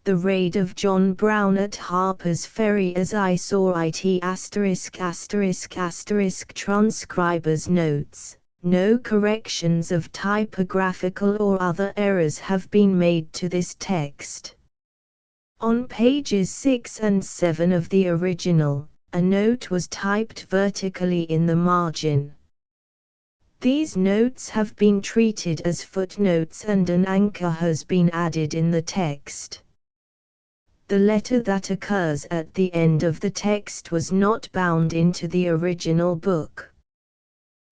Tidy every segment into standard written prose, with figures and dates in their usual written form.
The raid of John Brown at Harper's Ferry as I saw it ***** transcriber's notes. No corrections of typographical or other errors have been made to this text. On pages 6 and 7 of the original, a note was typed vertically in the margin. These notes have been treated as footnotes and an anchor has been added in the text. The letter that occurs at the end of the text was not bound into the original book.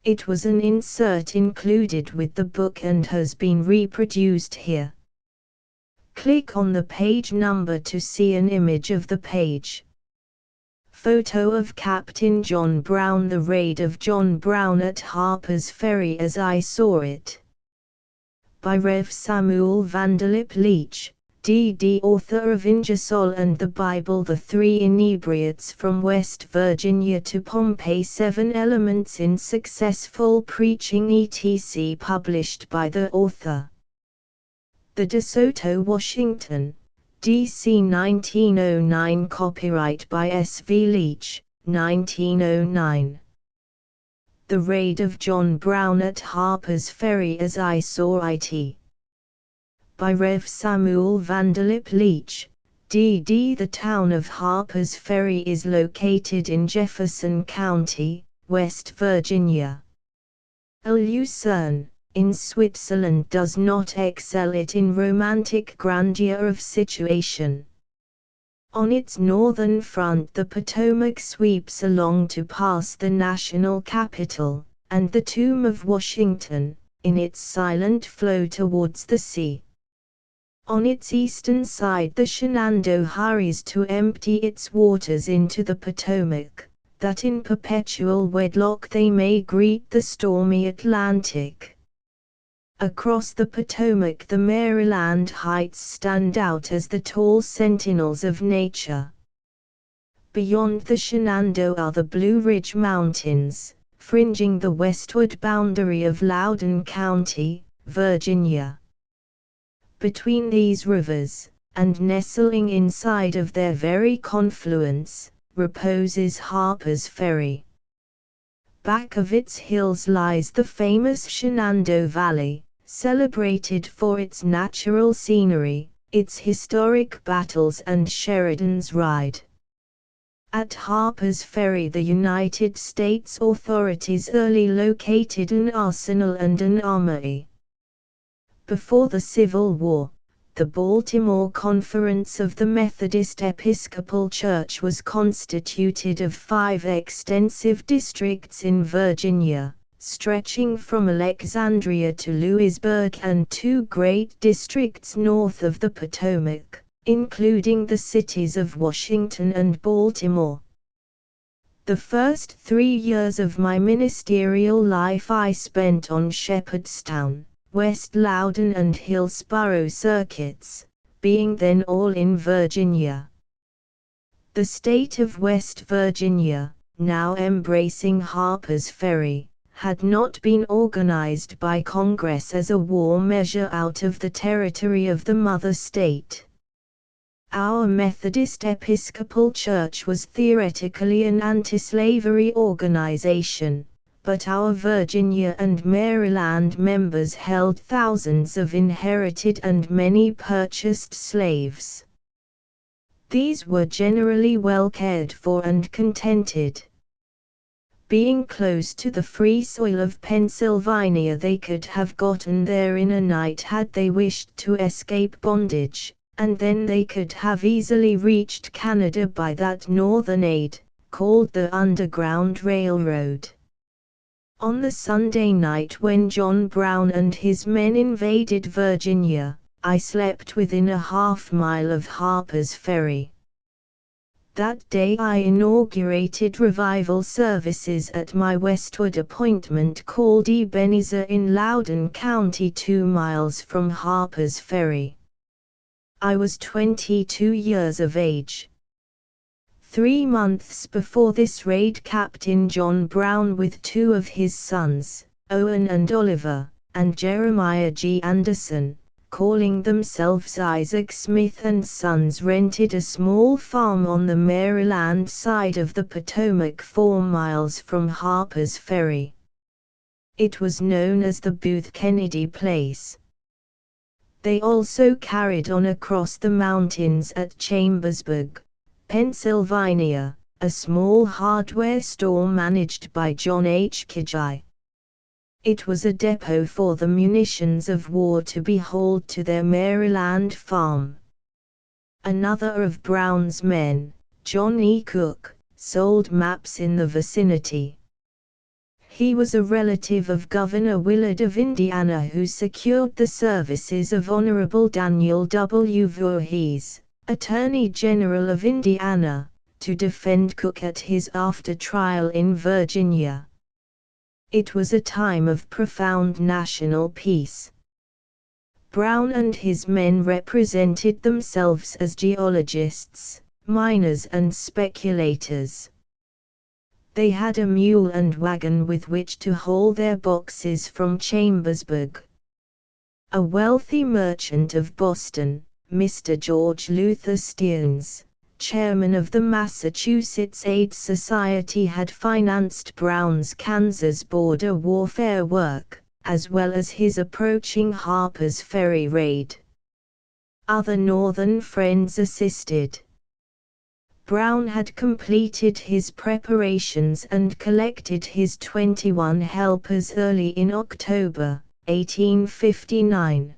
It was an insert included with the book and has been reproduced here. Click on the page number to see an image of the page. Photo of Captain John Brown. The raid of John Brown at Harper's Ferry as I saw it. By Rev. Samuel Vanderlip Leech, D.D. author of Ingersoll and the Bible. The Three Inebriates from West Virginia to Pompeii. 7 Elements in Successful Preaching etc. Published by the author. The DeSoto, Washington, D.C. 1909. Copyright by S. V. Leech, 1909. The Raid of John Brown at Harper's Ferry as I saw it. By Rev. Samuel Vanderlip Leech, D.D. The town of Harper's Ferry is located in Jefferson County, West Virginia. Lucerne, in Switzerland, does not excel it in romantic grandeur of situation. On its northern front the Potomac sweeps along to pass the national capital, and the tomb of Washington, in its silent flow towards the sea. On its eastern side the Shenandoah hurries to empty its waters into the Potomac, that in perpetual wedlock they may greet the stormy Atlantic. Across the Potomac the Maryland heights stand out as the tall sentinels of nature. Beyond the Shenandoah are the Blue Ridge Mountains, fringing the westward boundary of Loudoun County, Virginia. Between these rivers, and nestling inside of their very confluence, reposes Harper's Ferry. Back of its hills lies the famous Shenandoah Valley, celebrated for its natural scenery, its historic battles and Sheridan's Ride. At Harper's Ferry the United States authorities early located an arsenal and an armory. Before the Civil War, the Baltimore Conference of the Methodist Episcopal Church was constituted of 5 extensive districts in Virginia, stretching from Alexandria to Louisburg, and 2 great districts north of the Potomac, including the cities of Washington and Baltimore. The first 3 years of my ministerial life I spent on Shepherdstown, West Loudoun and Hillsborough circuits, being then all in Virginia. The state of West Virginia, now embracing Harper's Ferry, had not been organized by Congress as a war measure out of the territory of the mother state. Our Methodist Episcopal Church was theoretically an anti-slavery organization, but our Virginia and Maryland members held thousands of inherited and many purchased slaves. These were generally well cared for and contented. Being close to the free soil of Pennsylvania, they could have gotten there in a night had they wished to escape bondage, and then they could have easily reached Canada by that northern aid, called the Underground Railroad. On the Sunday night when John Brown and his men invaded Virginia, I slept within a half-mile of Harper's Ferry. That day I inaugurated revival services at my westward appointment called Ebenezer in Loudoun County, 2 miles from Harper's Ferry. I was 22 years of age. 3 months before this raid, Captain John Brown with 2 of his sons, Owen and Oliver, and Jeremiah G. Anderson, calling themselves Isaac Smith and Sons, rented a small farm on the Maryland side of the Potomac 4 miles from Harper's Ferry. It was known as the Booth Kennedy Place. They also carried on across the mountains at Chambersburg, Pennsylvania, a small hardware store managed by John H. Kijai. It was a depot for the munitions of war to be hauled to their Maryland farm. Another of Brown's men, John E. Cook, sold maps in the vicinity. He was a relative of Governor Willard of Indiana, who secured the services of Honorable Daniel W. Voorhees, Attorney General of Indiana, to defend Cook at his after-trial in Virginia. It was a time of profound national peace. Brown and his men represented themselves as geologists, miners and speculators. They had a mule and wagon with which to haul their boxes from Chambersburg. A wealthy merchant of Boston, Mr. George Luther Stearns, chairman of the Massachusetts Aid Society, had financed Brown's Kansas border warfare work, as well as his approaching Harper's Ferry raid. Other Northern friends assisted. Brown had completed his preparations and collected his 21 helpers early in October, 1859.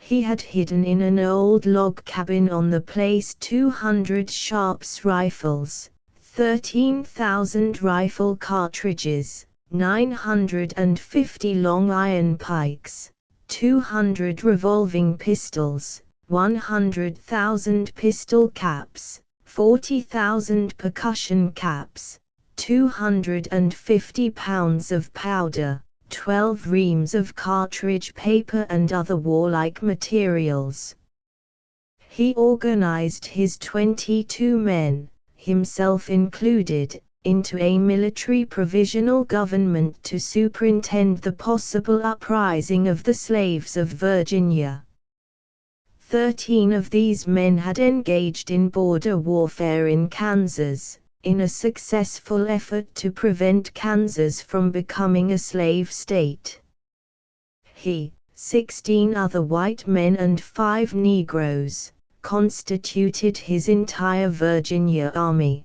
He had hidden in an old log cabin on the place 200 Sharps rifles, 13,000 rifle cartridges, 950 long iron pikes, 200 revolving pistols, 100,000 pistol caps, 40,000 percussion caps, 250 pounds of powder, 12 reams of cartridge paper and other warlike materials. He organized his 22 men, himself included, into a military provisional government to superintend the possible uprising of the slaves of Virginia. 13 of these men had engaged in border warfare in Kansas, in a successful effort to prevent Kansas from becoming a slave state. He, 16 other white men and 5 Negroes, constituted his entire Virginia army.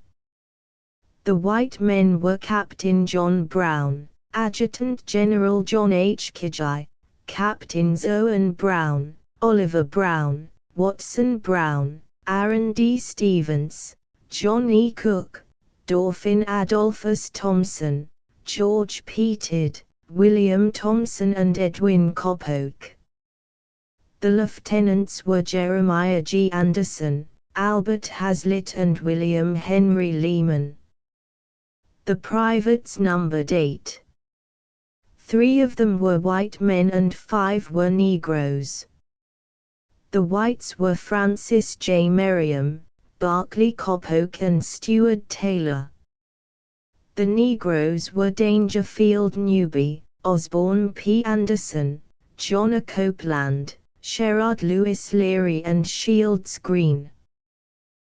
The white men were Captain John Brown, Adjutant General John H. Kijai, Captains Owen Brown, Oliver Brown, Watson Brown, Aaron D. Stevens, John E. Cook, Dauphin Adolphus Thompson, George P. Tidd, William Thompson and Edwin Coppoke. The lieutenants were Jeremiah G. Anderson, Albert Hazlitt and William Henry Lehman. The privates numbered 8. 3 of them were white men and 5 were Negroes. The whites were Francis J. Merriam, Barclay Coppoke and Stewart Taylor. The Negroes were Dangerfield Newby, Osborne P. Anderson, John A. Copeland, Sherrod Lewis Leary and Shields Green.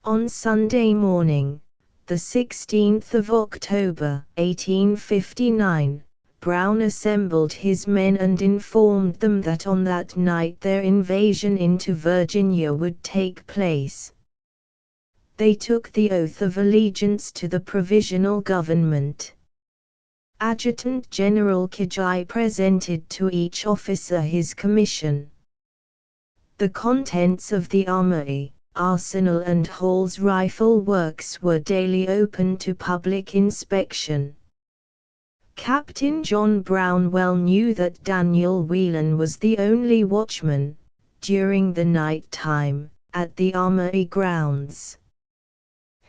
On Sunday morning, the 16th of October, 1859, Brown assembled his men and informed them that on that night their invasion into Virginia would take place. They took the oath of allegiance to the provisional government. Adjutant General Kijai presented to each officer his commission. The contents of the armory, arsenal and Hall's rifle works were daily open to public inspection. Captain John Brown well knew that Daniel Whelan was the only watchman, during the night time, at the armory grounds.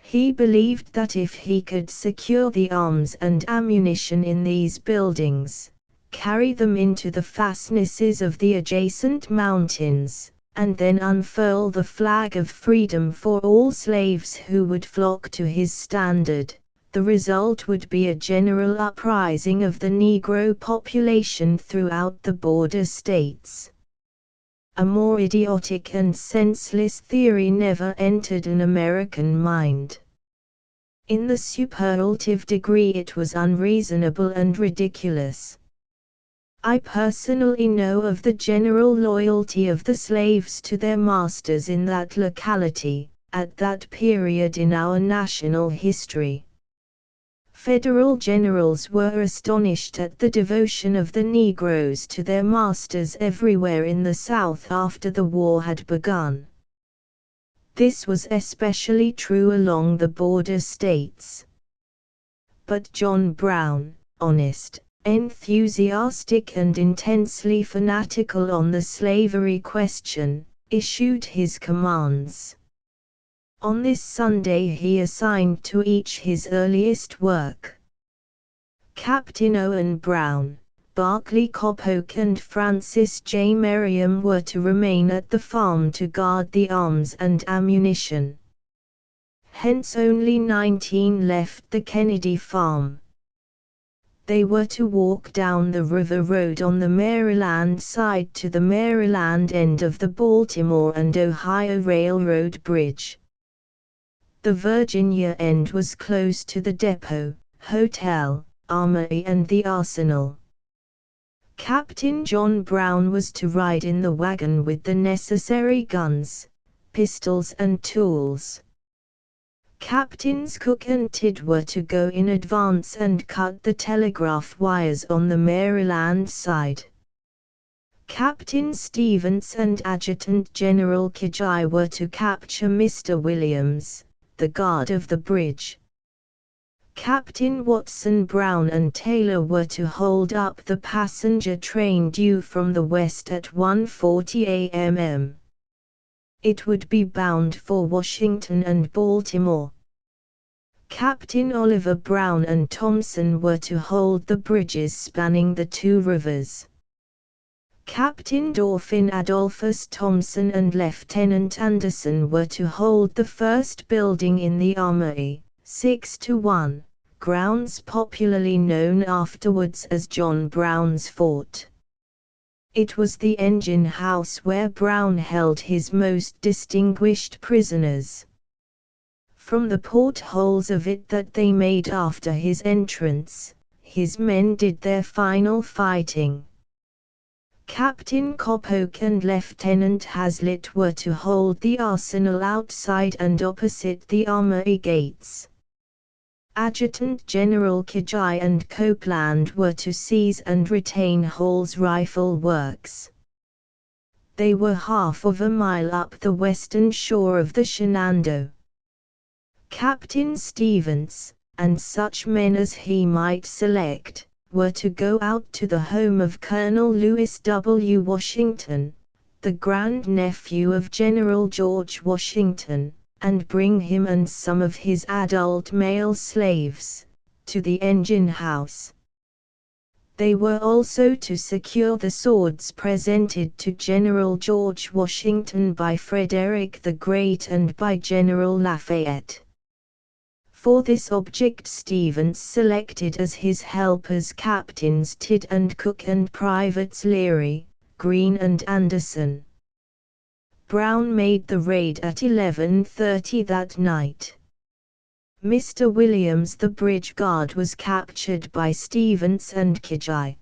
He believed that if he could secure the arms and ammunition in these buildings, carry them into the fastnesses of the adjacent mountains, and then unfurl the flag of freedom for all slaves who would flock to his standard, the result would be a general uprising of the Negro population throughout the border states. A more idiotic and senseless theory never entered an American mind. In the superlative degree it was unreasonable and ridiculous. I personally know of the general loyalty of the slaves to their masters in that locality, at that period in our national history. Federal generals were astonished at the devotion of the Negroes to their masters everywhere in the South after the war had begun. This was especially true along the border states. But John Brown, honest, enthusiastic and intensely fanatical on the slavery question, issued his commands. On this Sunday he assigned to each his earliest work. Captain Owen Brown, Barclay Coppock and Francis J. Merriam were to remain at the farm to guard the arms and ammunition. Hence only 19 left the Kennedy farm. They were to walk down the river road on the Maryland side to the Maryland end of the Baltimore and Ohio Railroad bridge. The Virginia end was close to the depot, hotel, armory and the arsenal. Captain John Brown was to ride in the wagon with the necessary guns, pistols and tools. Captains Cook and Tidd were to go in advance and cut the telegraph wires on the Maryland side. Captain Stevens and Adjutant General Kijai were to capture Mr. Williams, the guard of the bridge. Captain Watson Brown and Taylor were to hold up the passenger train due from the west at 1:40 a.m. It would be bound for Washington and Baltimore. Captain Oliver Brown and Thompson were to hold the bridges spanning the two rivers. Captain Dauphin Adolphus Thompson and Lieutenant Anderson were to hold the first building in the armory, 6-1, grounds popularly known afterwards as John Brown's Fort. It was the engine house where Brown held his most distinguished prisoners. From the portholes of it that they made after his entrance, his men did their final fighting. Captain Coppock and Lieutenant Hazlitt were to hold the arsenal outside and opposite the armory gates. Adjutant General Kijai and Copeland were to seize and retain Hall's Rifle Works. They were half of a mile up the western shore of the Shenandoah. Captain Stevens, and such men as he might select, were to go out to the home of Colonel Lewis W. Washington, the grandnephew of General George Washington, and bring him and some of his adult male slaves to the engine house. They were also to secure the swords presented to General George Washington by Frederick the Great and by General Lafayette. For this object Stevens selected as his helpers Captains Tidd and Cook and Privates Leary, Green and Anderson. Brown made the raid at 11:30 that night. Mr. Williams the bridge guard was captured by Stevens and Kijai.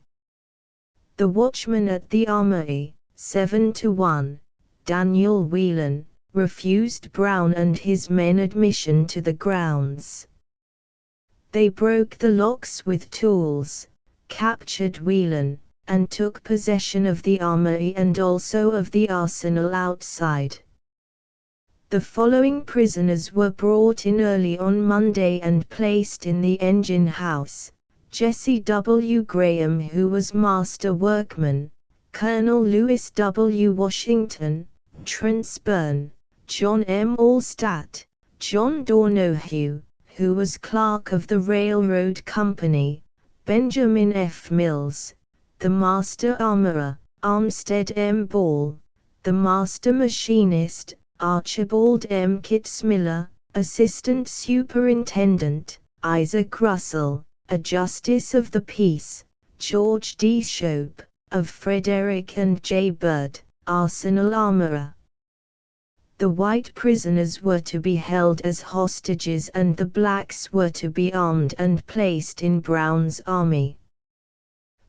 The watchman at the armory, 7-1, Daniel Whelan, refused Brown and his men admission to the grounds. They broke the locks with tools, captured Whelan, and took possession of the armory and also of the arsenal outside. The following prisoners were brought in early on Monday and placed in the engine house: Jesse W. Graham, who was master workman, Colonel Lewis W. Washington, Trance Byrne, John M. Allstat, John Donohue, who was clerk of the railroad company, Benjamin F. Mills, the master armorer, Armstead M. Ball, the master machinist, Archibald M. Kitzmiller, assistant superintendent, Isaac Russell, a justice of the peace, George D. Shope, of Frederick and J. Bird, arsenal armorer. The white prisoners were to be held as hostages and the blacks were to be armed and placed in Brown's army.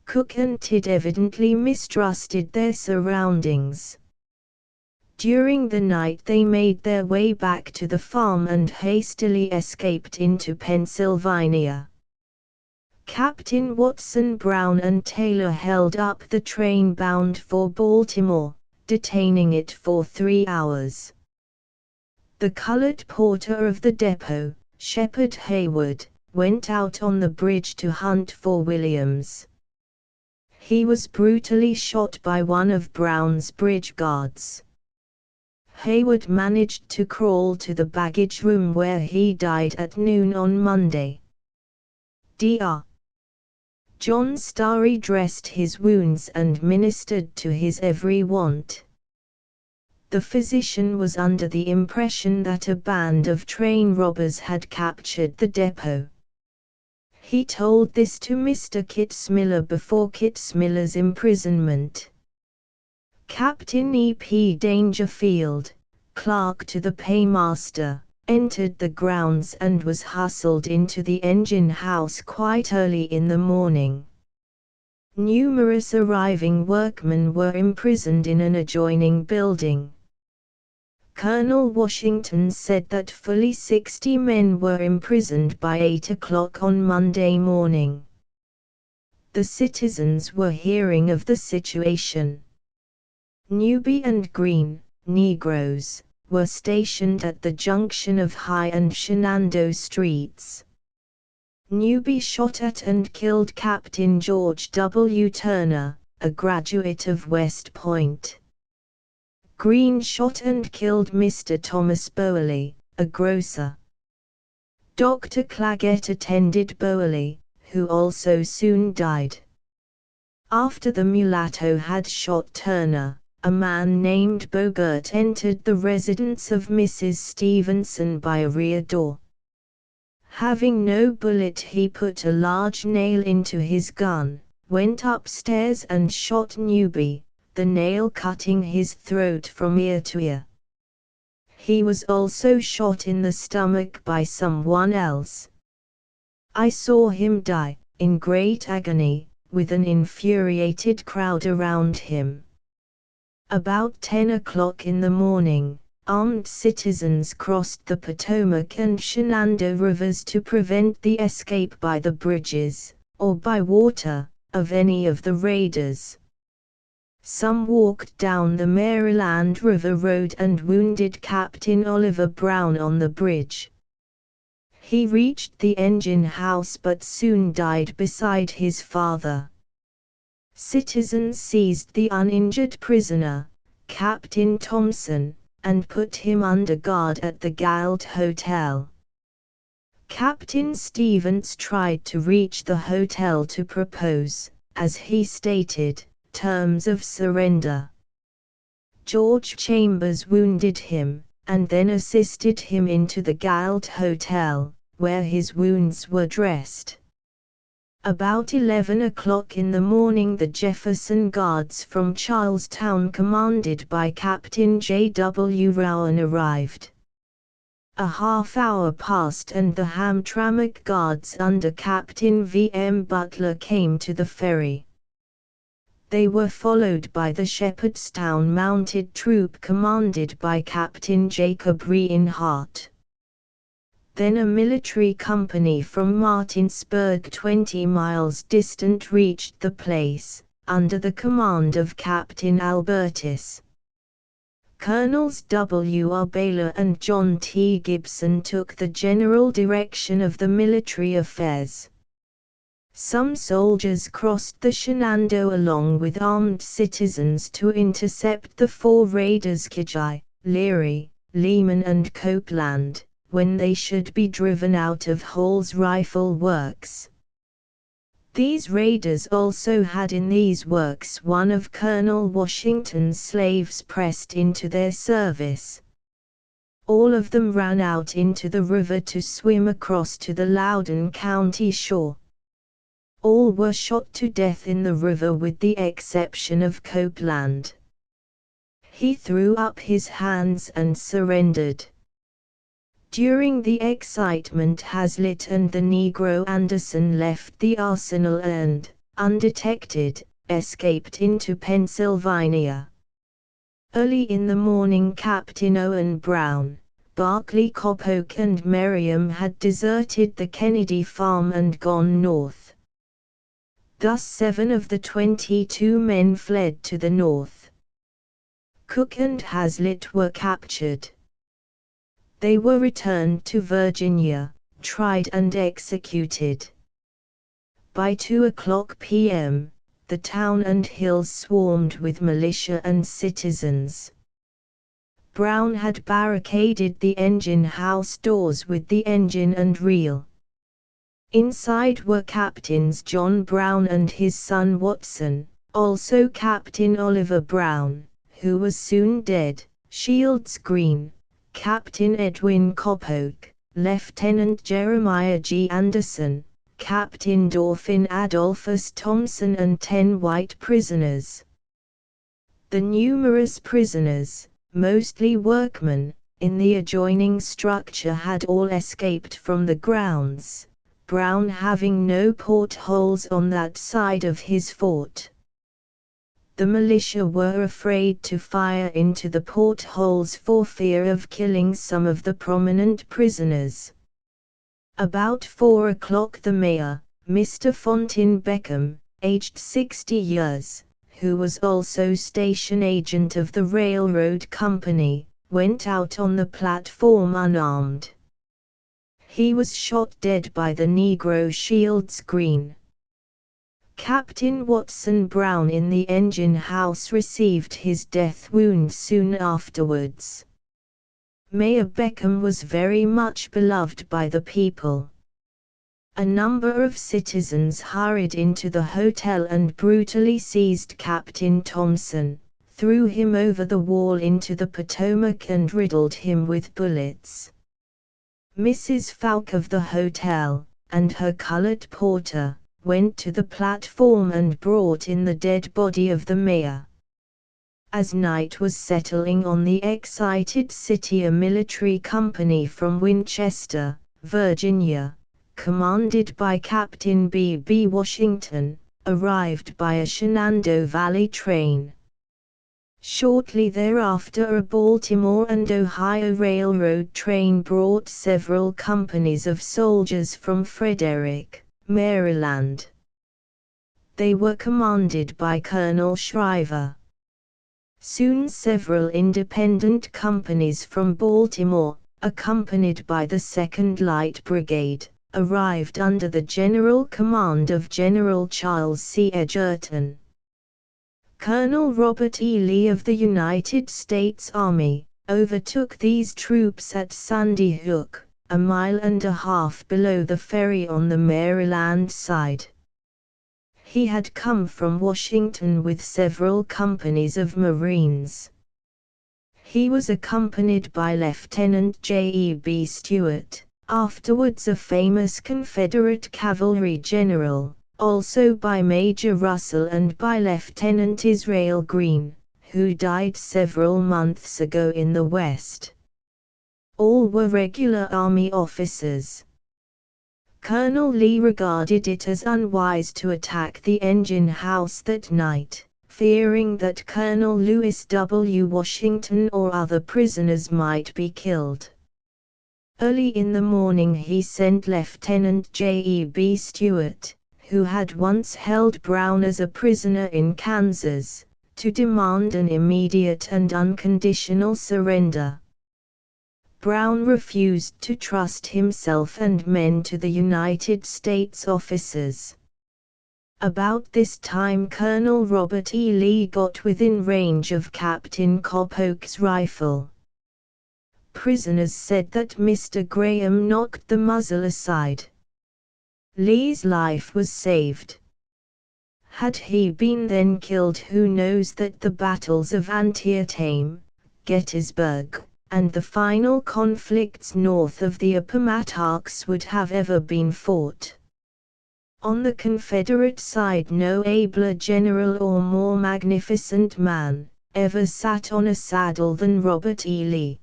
Cook and Tidd evidently mistrusted their surroundings. During the night they made their way back to the farm and hastily escaped into Pennsylvania. Captain Watson Brown and Taylor held up the train bound for Baltimore, detaining it for 3 hours. The colored porter of the depot, Shepard Hayward, went out on the bridge to hunt for Williams. He was brutally shot by one of Brown's bridge guards. Hayward managed to crawl to the baggage room where he died at noon on Monday. Dr. John Starry dressed his wounds and ministered to his every want. The physician was under the impression that a band of train robbers had captured the depot. He told this to Mr. Kitzmiller before Kitzmiller's imprisonment. Captain E. P. Dangerfield, clerk to the paymaster, entered the grounds and was hustled into the engine house quite early in the morning. Numerous arriving workmen were imprisoned in an adjoining building. Colonel Washington said that fully 60 men were imprisoned by 8 o'clock on Monday morning. The citizens were hearing of the situation. Newby and Green, Negroes, were stationed at the junction of High and Shenandoah streets. Newby shot at and killed Captain George W. Turner, a graduate of West Point. Green shot and killed Mr. Thomas Bowerly, a grocer. Dr. Claggett attended Bowerly, who also soon died. After the mulatto had shot Turner, a man named Bogert entered the residence of Mrs. Stevenson by a rear door. Having no bullet, he put a large nail into his gun, went upstairs and shot Newby, the nail cutting his throat from ear to ear. He was also shot in the stomach by someone else. I saw him die, in great agony, with an infuriated crowd around him. About 10 o'clock in the morning, armed citizens crossed the Potomac and Shenandoah rivers to prevent the escape by the bridges, or by water, of any of the raiders. Some walked down the Maryland River Road and wounded Captain Oliver Brown on the bridge. He reached the engine house but soon died beside his father. Citizens seized the uninjured prisoner, Captain Thompson, and put him under guard at the Galt Hotel. Captain Stevens tried to reach the hotel to propose, as he stated, terms of surrender. George Chambers wounded him, and then assisted him into the Galt Hotel, where his wounds were dressed. About 11 o'clock in the morning the Jefferson Guards from Charlestown commanded by Captain J. W. Rowan arrived. A half-hour passed and the Hamtramck Guards under Captain V. M. Butler came to the ferry. They were followed by the Shepherdstown Mounted Troop commanded by Captain Jacob Reinhardt. Then a military company from Martinsburg 20 miles distant reached the place, under the command of Captain Albertis. Colonels W. R. Baylor and John T. Gibson took the general direction of the military affairs. Some soldiers crossed the Shenandoah along with armed citizens to intercept the 4 raiders Kagi, Leary, Lehman and Copeland, when they should be driven out of Hall's Rifle Works. These raiders also had in these works one of Colonel Washington's slaves pressed into their service. All of them ran out into the river to swim across to the Loudoun County shore. All were shot to death in the river with the exception of Copeland. He threw up his hands and surrendered. During the excitement, Hazlitt and the Negro Anderson left the arsenal and, undetected, escaped into Pennsylvania. Early in the morning, Captain Owen Brown, Barclay Coppock and Merriam had deserted the Kennedy farm and gone north. Thus 7 of the 22 men fled to the north. Cook and Hazlitt were captured. They were returned to Virginia, tried and executed. By 2:00 p.m., the town and hills swarmed with militia and citizens. Brown had barricaded the engine house doors with the engine and reel. Inside were Captains John Brown and his son Watson, also Captain Oliver Brown, who was soon dead, Shields Green, Captain Edwin Coppock, Lieutenant Jeremiah G. Anderson, Captain Dauphin Adolphus Thompson and 10 white prisoners. The numerous prisoners, mostly workmen, in the adjoining structure had all escaped from the grounds, Brown having no portholes on that side of his fort. The militia were afraid to fire into the portholes for fear of killing some of the prominent prisoners. About 4:00 the mayor, Mr. Fontaine Beckham, aged 60 years, who was also station agent of the railroad company, went out on the platform unarmed. He was shot dead by the Negro Shields Green. Captain Watson Brown in the engine house received his death wound soon afterwards. Mayor Beckham was very much beloved by the people. A number of citizens hurried into the hotel and brutally seized Captain Thompson, threw him over the wall into the Potomac and riddled him with bullets. Mrs. Falk of the hotel, and her colored porter, went to the platform and brought in the dead body of the mayor. As night was settling on the excited city, a military company from Winchester, Virginia, commanded by Captain B. B. Washington, arrived by a Shenandoah Valley train. Shortly thereafter, a Baltimore and Ohio Railroad train brought several companies of soldiers from Frederick, Maryland. They were commanded by Colonel Shriver. Soon several independent companies from Baltimore, accompanied by the 2nd Light Brigade, arrived under the general command of General Charles C. Edgerton. Colonel Robert E. Lee of the United States Army overtook these troops at Sandy Hook, a mile and a half below the ferry on the Maryland side. He had come from Washington with several companies of Marines. He was accompanied by Lieutenant J. E. B. Stuart, afterwards a famous Confederate cavalry general, also by Major Russell and by Lieutenant Israel Green, who died several months ago in the West. All were regular Army officers. Colonel Lee regarded it as unwise to attack the engine house that night, fearing that Colonel Lewis W. Washington or other prisoners might be killed. Early in the morning he sent Lieutenant J. E. B. Stuart, who had once held Brown as a prisoner in Kansas, to demand an immediate and unconditional surrender. Brown refused to trust himself and men to the United States officers. About this time Colonel Robert E. Lee got within range of Captain Coppock's rifle. Prisoners said that Mr. Graham knocked the muzzle aside. Lee's life was saved. Had he been then killed, who knows that the battles of Antietam, Gettysburg, and the final conflicts north of the Appomattox would have ever been fought. On the Confederate side no abler general or more magnificent man, ever sat on a saddle than Robert E. Lee.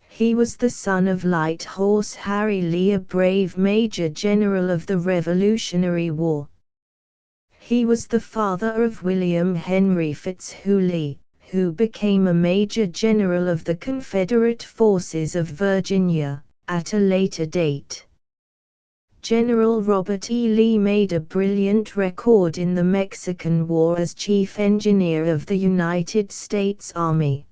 He was the son of Light Horse Harry Lee, a brave Major General of the Revolutionary War. He was the father of William Henry Fitzhugh Lee, who became a Major General of the Confederate Forces of Virginia, at a later date. General Robert E. Lee made a brilliant record in the Mexican War as Chief Engineer of the United States Army.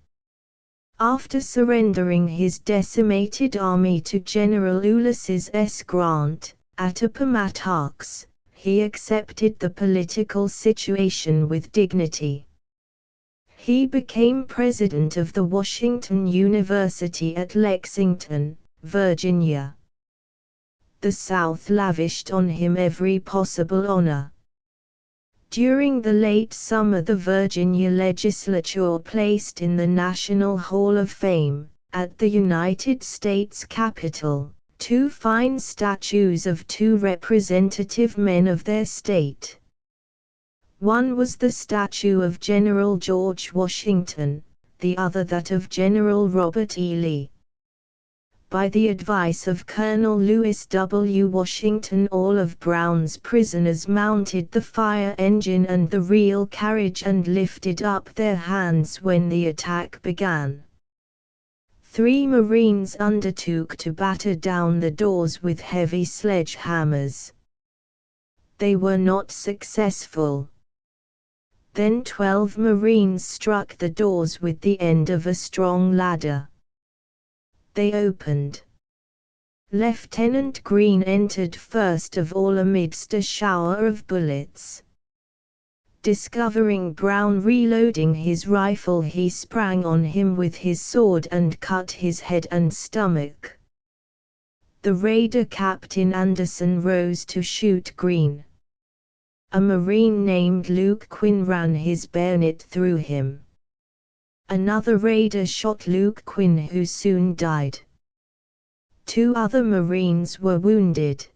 After surrendering his decimated army to General Ulysses S. Grant, at Appomattox, he accepted the political situation with dignity. He became president of the Washington University at Lexington, Virginia. The South lavished on him every possible honor. During the late summer, the Virginia legislature placed in the National Hall of Fame, at the United States Capitol, 2 fine statues of 2 representative men of their state. One was the statue of General George Washington, the other that of General Robert E. Lee. By the advice of Colonel Lewis W. Washington, all of Brown's prisoners mounted the fire engine and the real carriage and lifted up their hands when the attack began. 3 Marines undertook to batter down the doors with heavy sledgehammers. They were not successful. Then 12 Marines struck the doors with the end of a strong ladder. They opened. Lieutenant Greene entered first of all amidst a shower of bullets. Discovering Brown reloading his rifle, he sprang on him with his sword and cut his head and stomach. The raider Captain Anderson rose to shoot Greene. A Marine named Luke Quinn ran his bayonet through him. Another raider shot Luke Quinn, who soon died. 2 other Marines were wounded.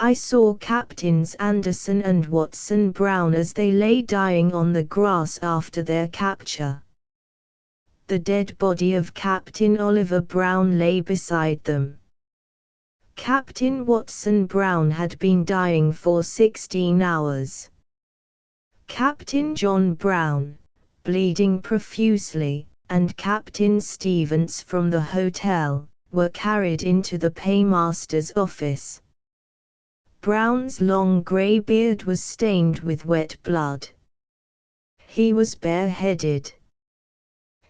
I saw Captains Anderson and Watson Brown as they lay dying on the grass after their capture. The dead body of Captain Oliver Brown lay beside them. Captain Watson Brown had been dying for 16 hours. Captain John Brown, bleeding profusely, and Captain Stevens from the hotel, were carried into the paymaster's office. Brown's long grey beard was stained with wet blood. He was bareheaded.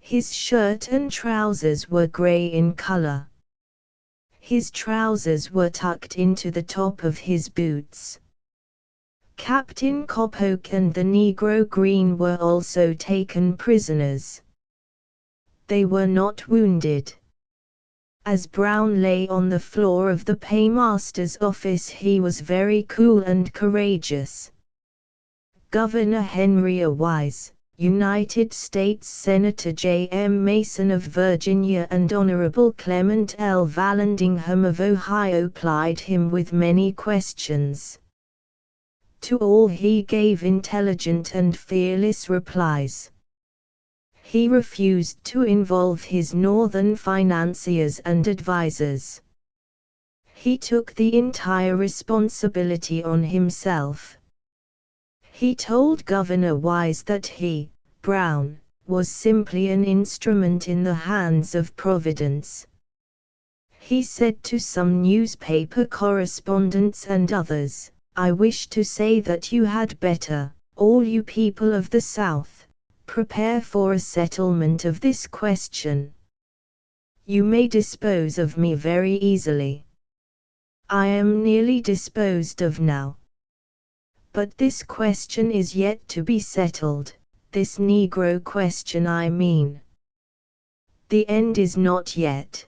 His shirt and trousers were grey in color. His trousers were tucked into the top of his boots. Captain Coppoke and the Negro Greene were also taken prisoners. They were not wounded. As Brown lay on the floor of the paymaster's office, he was very cool and courageous. Governor Henry A. Wise, United States Senator J. M. Mason of Virginia, and Honorable Clement L. Vallandigham of Ohio plied him with many questions. To all he gave intelligent and fearless replies. He refused to involve his northern financiers and advisers. He took the entire responsibility on himself. He told Governor Wise that he, Brown, was simply an instrument in the hands of Providence. He said to some newspaper correspondents and others, "I wish to say that you had better, all you people of the South, prepare for a settlement of this question. You may dispose of me very easily. I am nearly disposed of now. But this question is yet to be settled, this Negro question I mean. The end is not yet."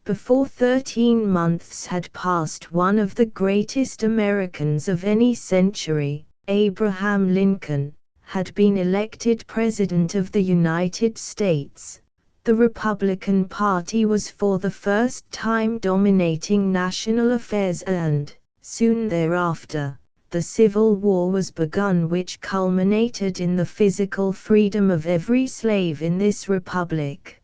Before 13 months had passed, one of the greatest Americans of any century, Abraham Lincoln, had been elected President of the United States. The Republican Party was for the first time dominating national affairs and, soon thereafter, the Civil War was begun, which culminated in the physical freedom of every slave in this republic.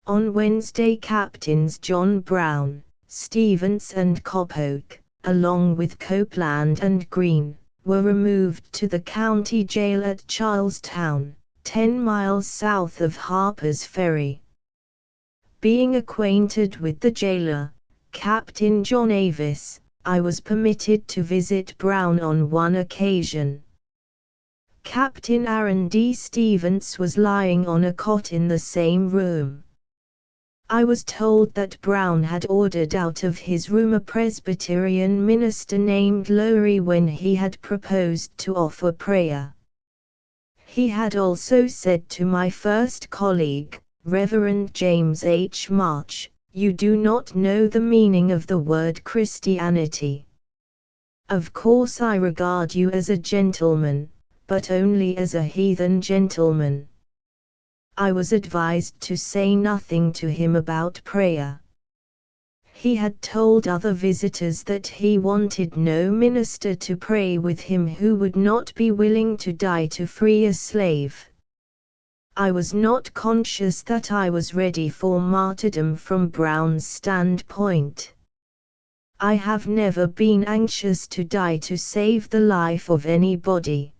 On Wednesday, Captains John Brown, Stevens and Coppoke, along with Copeland and Green, were removed to the county jail at Charlestown, 10 miles south of Harper's Ferry. Being acquainted with the jailer, Captain John Avis, I was permitted to visit Brown on one occasion. Captain Aaron D. Stevens was lying on a cot in the same room. I was told that Brown had ordered out of his room a Presbyterian minister named Lowry when he had proposed to offer prayer. He had also said to my first colleague, Reverend James H. March, "You do not know the meaning of the word Christianity. Of course I regard you as a gentleman, but only as a heathen gentleman." I was advised to say nothing to him about prayer. He had told other visitors that he wanted no minister to pray with him who would not be willing to die to free a slave. I was not conscious that I was ready for martyrdom from Brown's standpoint. I have never been anxious to die to save the life of anybody.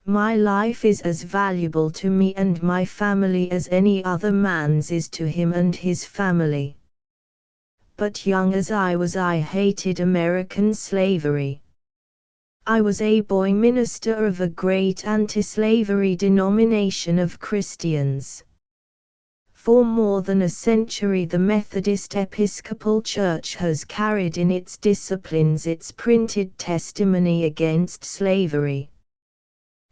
My life is as valuable to me and my family as any other man's is to him and his family. But young as I hated American slavery. I was a boy minister of a great anti-slavery denomination of Christians. For more than a century the Methodist Episcopal Church has carried in its disciplines its printed testimony against slavery.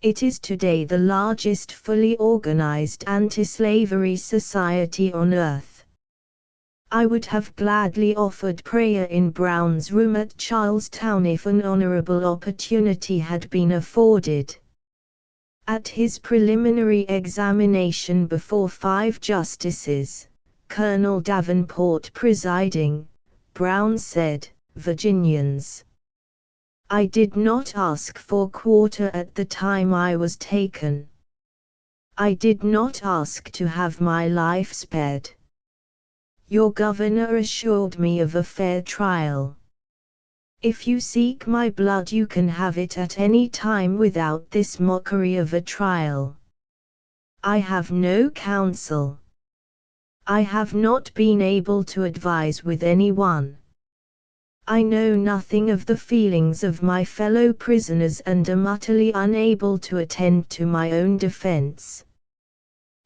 It is today the largest fully organized anti-slavery society on earth. I would have gladly offered prayer in Brown's room at Charlestown if an honorable opportunity had been afforded. At his preliminary examination before 5 justices, Colonel Davenport presiding, Brown said, "Virginians, I did not ask for quarter at the time I was taken. I did not ask to have my life spared. Your governor assured me of a fair trial. If you seek my blood you can have it at any time without this mockery of a trial. I have no counsel. I have not been able to advise with anyone. I know nothing of the feelings of my fellow prisoners and am utterly unable to attend to my own defense.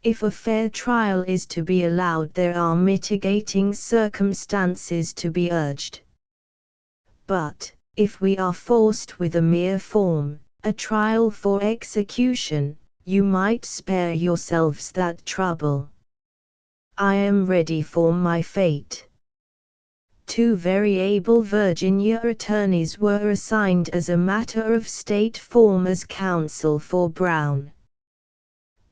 If a fair trial is to be allowed, there are mitigating circumstances to be urged. But, if we are forced with a mere form, a trial for execution, you might spare yourselves that trouble. I am ready for my fate." 2 very able Virginia attorneys were assigned as a matter of state form as counsel for Brown.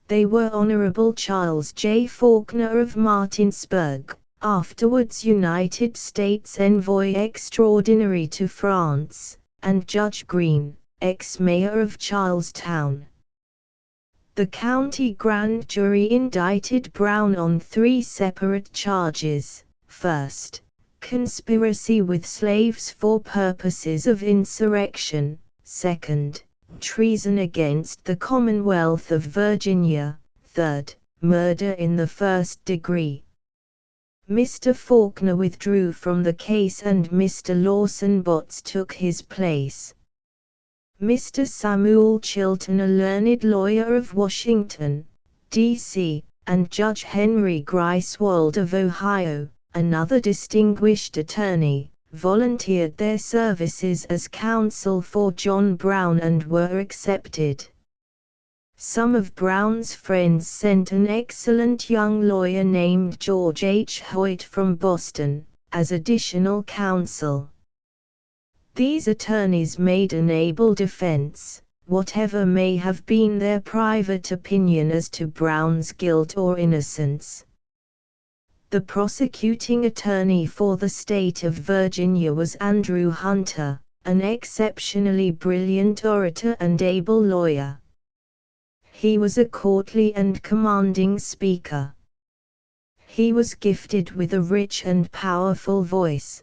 They were Honorable Charles J. Faulkner of Martinsburg, afterwards United States Envoy Extraordinary to France, and Judge Green, ex-mayor of Charlestown. The county grand jury indicted Brown on 3 separate charges. First, conspiracy with slaves for purposes of insurrection. Second, treason against the Commonwealth of Virginia. Third, murder in the first degree. Mr. Faulkner withdrew from the case and Mr. Lawson Botts took his place. Mr. Samuel Chilton, a learned lawyer of Washington, D.C., and Judge Henry Griswold of Ohio, another distinguished attorney, volunteered their services as counsel for John Brown and were accepted. Some of Brown's friends sent an excellent young lawyer named George H. Hoyt from Boston, as additional counsel. These attorneys made an able defense, whatever may have been their private opinion as to Brown's guilt or innocence. The prosecuting attorney for the state of Virginia was Andrew Hunter, an exceptionally brilliant orator and able lawyer. He was a courtly and commanding speaker. He was gifted with a rich and powerful voice.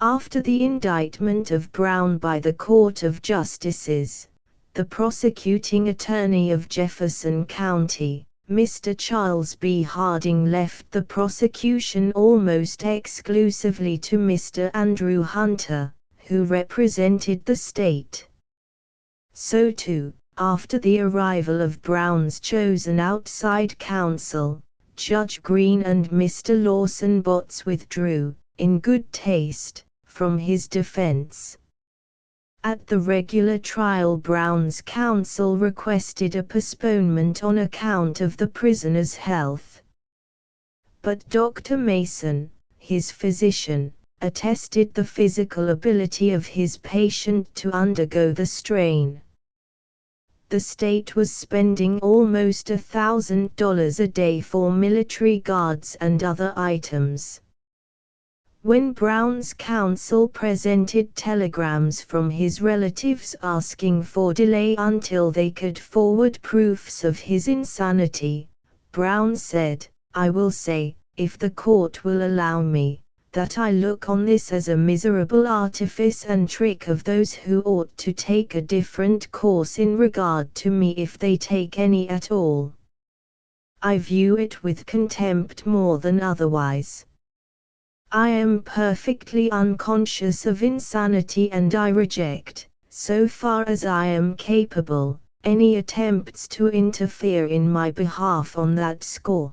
After the indictment of Brown by the Court of Justices, the prosecuting attorney of Jefferson County, Mr. Charles B. Harding, left the prosecution almost exclusively to Mr. Andrew Hunter, who represented the state. So too, after the arrival of Brown's chosen outside counsel, Judge Green and Mr. Lawson Botts withdrew, in good taste, from his defense. At the regular trial, Brown's counsel requested a postponement on account of the prisoner's health. But Dr. Mason, his physician, attested the physical ability of his patient to undergo the strain. The state was spending almost $1,000 a day for military guards and other items. When Brown's counsel presented telegrams from his relatives asking for delay until they could forward proofs of his insanity, Brown said, "I will say, if the court will allow me, that I look on this as a miserable artifice and trick of those who ought to take a different course in regard to me, if they take any at all. I view it with contempt more than otherwise. I am perfectly unconscious of insanity, and I reject, so far as I am capable, any attempts to interfere in my behalf on that score."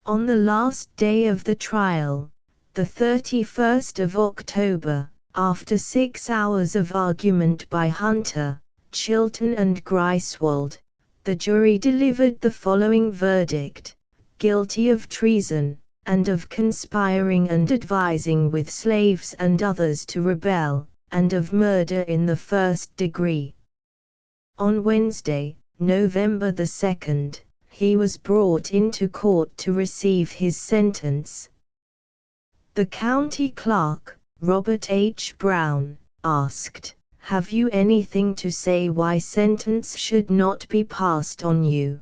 On the last day of the trial, the 31st of October, after 6 hours of argument by Hunter, Chilton and Greifswald, the jury delivered the following verdict: guilty of treason, and of conspiring and advising with slaves and others to rebel, and of murder in the first degree. On Wednesday, November the 2nd, he was brought into court to receive his sentence. The county clerk, Robert H. Brown, asked, "Have you anything to say why sentence should not be passed on you?"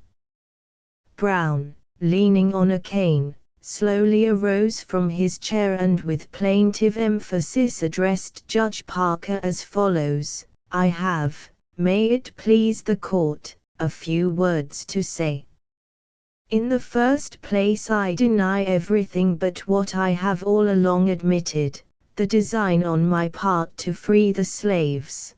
Brown, leaning on a cane, slowly arose from his chair and with plaintive emphasis addressed Judge Parker as follows: "I have, may it please the court, a few words to say. In the first place, I deny everything but what I have all along admitted, the design on my part to free the slaves.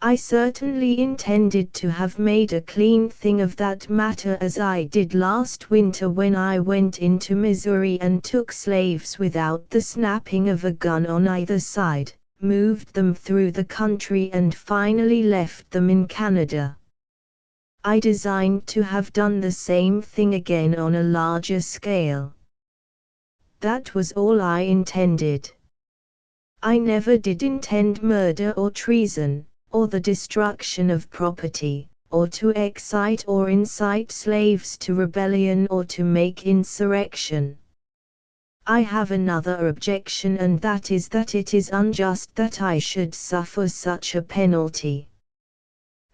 I certainly intended to have made a clean thing of that matter, as I did last winter when I went into Missouri and took slaves without the snapping of a gun on either side, moved them through the country and finally left them in Canada. I designed to have done the same thing again on a larger scale. That was all I intended. I never did intend murder or treason, or the destruction of property, or to excite or incite slaves to rebellion or to make insurrection. I have another objection, and that is that it is unjust that I should suffer such a penalty.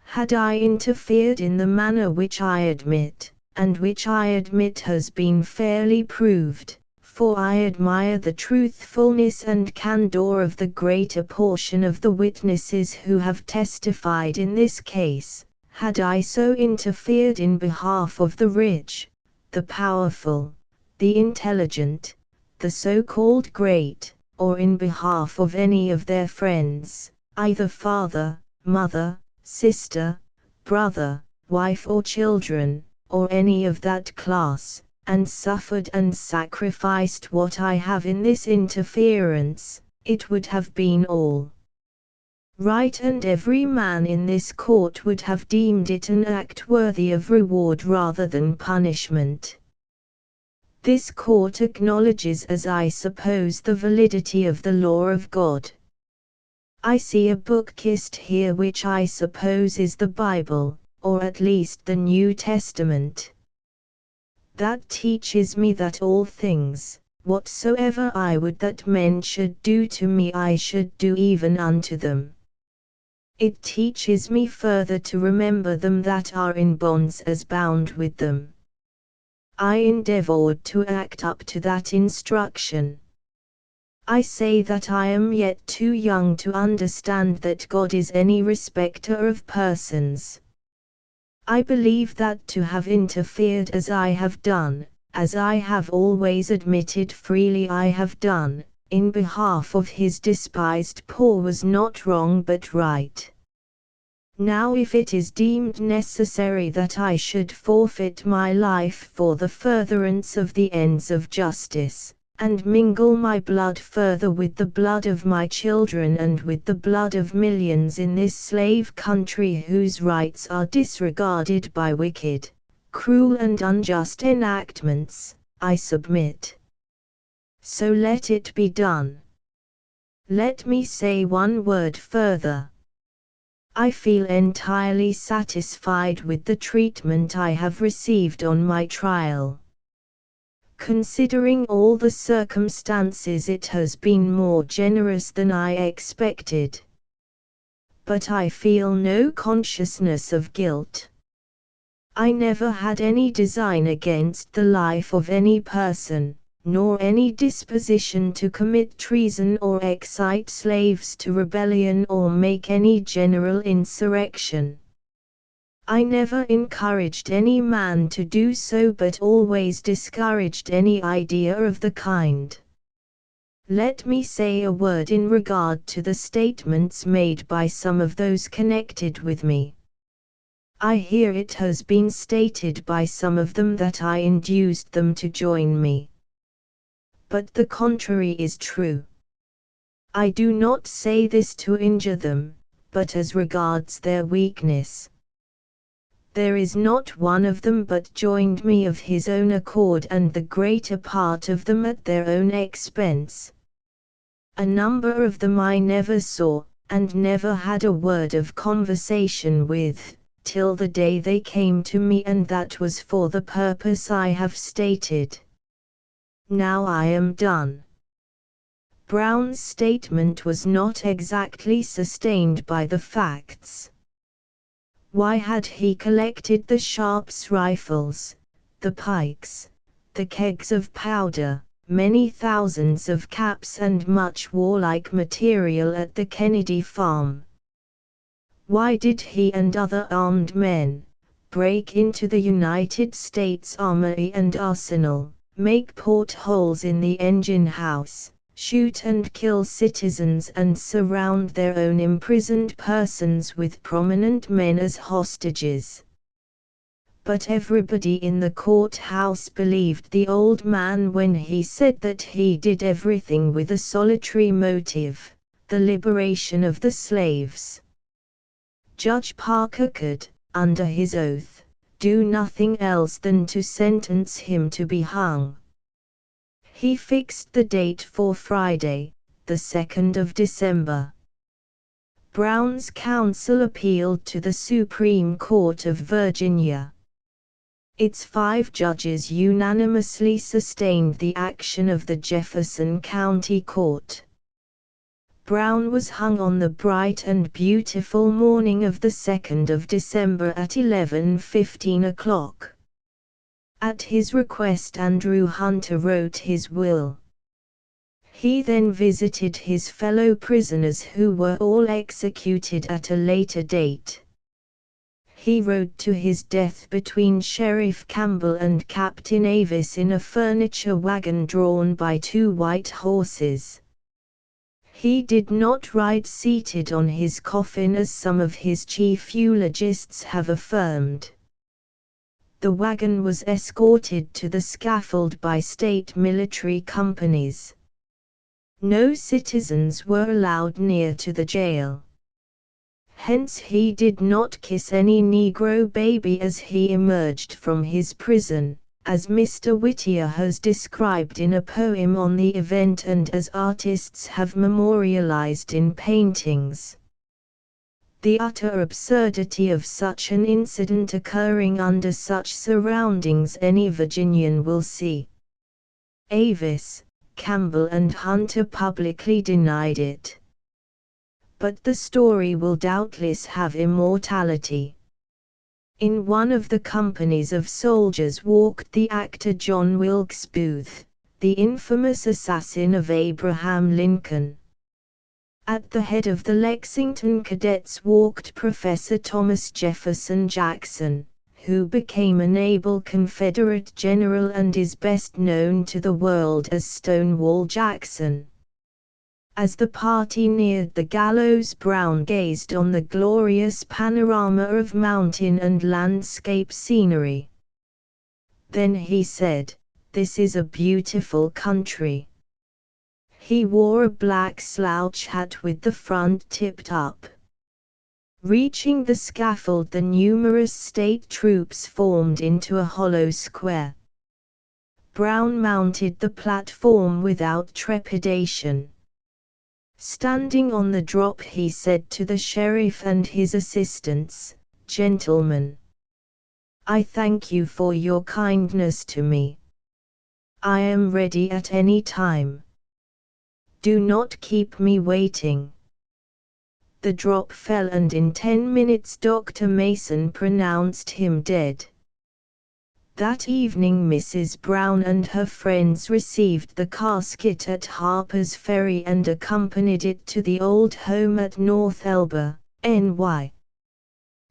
Had I interfered in the manner which I admit, and which I admit has been fairly proved, for I admire the truthfulness and candor of the greater portion of the witnesses who have testified in this case, had I so interfered in behalf of the rich, the powerful, the intelligent, the so-called great, or in behalf of any of their friends, either father, mother, sister, brother, wife or children, or any of that class, and suffered and sacrificed what I have in this interference, it would have been all right, and every man in this court would have deemed it an act worthy of reward rather than punishment. This court acknowledges, as I suppose, the validity of the law of God. I see a book kissed here which I suppose is the Bible, or at least the New Testament. That teaches me that all things, Whatsoever I would that men should do to me I should do even unto them. It teaches me further to remember them that are in bonds as bound with them. I endeavored to act up to that instruction. I say that I am yet too young to understand that God is any respecter of persons. I believe that to have interfered as I have done, as I have always admitted freely I have done, in behalf of his despised poor was not wrong but right. Now if it is deemed necessary that I should forfeit my life for the furtherance of the ends of justice, and mingle my blood further with the blood of my children and with the blood of millions in this slave country whose rights are disregarded by wicked, cruel and unjust enactments, I submit. So let it be done. Let me say one word further. I feel entirely satisfied with the treatment I have received on my trial. Considering all the circumstances, it has been more generous than I expected. But I feel no consciousness of guilt. I never had any design against the life of any person, nor any disposition to commit treason or excite slaves to rebellion or make any general insurrection. I never encouraged any man to do so but always discouraged any idea of the kind. Let me say a word in regard to the statements made by some of those connected with me. I hear it has been stated by some of them that I induced them to join me. But the contrary is true. I do not say this to injure them, but as regards their weakness. There is not one of them but joined me of his own accord, and the greater part of them at their own expense. A number of them I never saw, and never had a word of conversation with, till the day they came to me, and that was for the purpose I have stated. Now I am done. Brown's statement was not exactly sustained by the facts. Why had he collected the Sharps rifles, the pikes, the kegs of powder, many thousands of caps and much warlike material at the Kennedy farm? Why did he and other armed men break into the United States Armory and Arsenal, make portholes in the engine house, shoot and kill citizens and surround their own imprisoned persons with prominent men as hostages? But everybody in the courthouse believed the old man when he said that he did everything with a solitary motive, the liberation of the slaves. Judge Parker could, under his oath, do nothing else than to sentence him to be hung. He fixed the date for Friday, the 2nd of December. Brown's counsel appealed to the Supreme Court of Virginia. Its 5 judges unanimously sustained the action of the Jefferson County Court. Brown was hung on the bright and beautiful morning of the 2nd of December at 11:15 o'clock. At his request Andrew Hunter wrote his will. He then visited his fellow prisoners who were all executed at a later date. He rode to his death between Sheriff Campbell and Captain Avis in a furniture wagon drawn by 2 white horses. He did not ride seated on his coffin as some of his chief eulogists have affirmed. The wagon was escorted to the scaffold by state military companies. No citizens were allowed near to the jail. Hence he did not kiss any Negro baby as he emerged from his prison, as Mr. Whittier has described in a poem on the event and as artists have memorialized in paintings. The utter absurdity of such an incident occurring under such surroundings any Virginian will see. Avis, Campbell and Hunter publicly denied it. But the story will doubtless have immortality. In one of the companies of soldiers walked the actor John Wilkes Booth, the infamous assassin of Abraham Lincoln. At the head of the Lexington cadets walked Professor Thomas Jefferson Jackson, who became an able Confederate general and is best known to the world as Stonewall Jackson. As the party neared the gallows, Brown gazed on the glorious panorama of mountain and landscape scenery. Then he said, "This is a beautiful country." He wore a black slouch hat with the front tipped up. Reaching the scaffold, the numerous state troops formed into a hollow square. Brown mounted the platform without trepidation. Standing on the drop, he said to the sheriff and his assistants, "Gentlemen, I thank you for your kindness to me. I am ready at any time. Do not keep me waiting." The drop fell, and in 10 minutes Dr. Mason pronounced him dead. That evening Mrs. Brown and her friends received the casket at Harper's Ferry and accompanied it to the old home at North Elba, NY.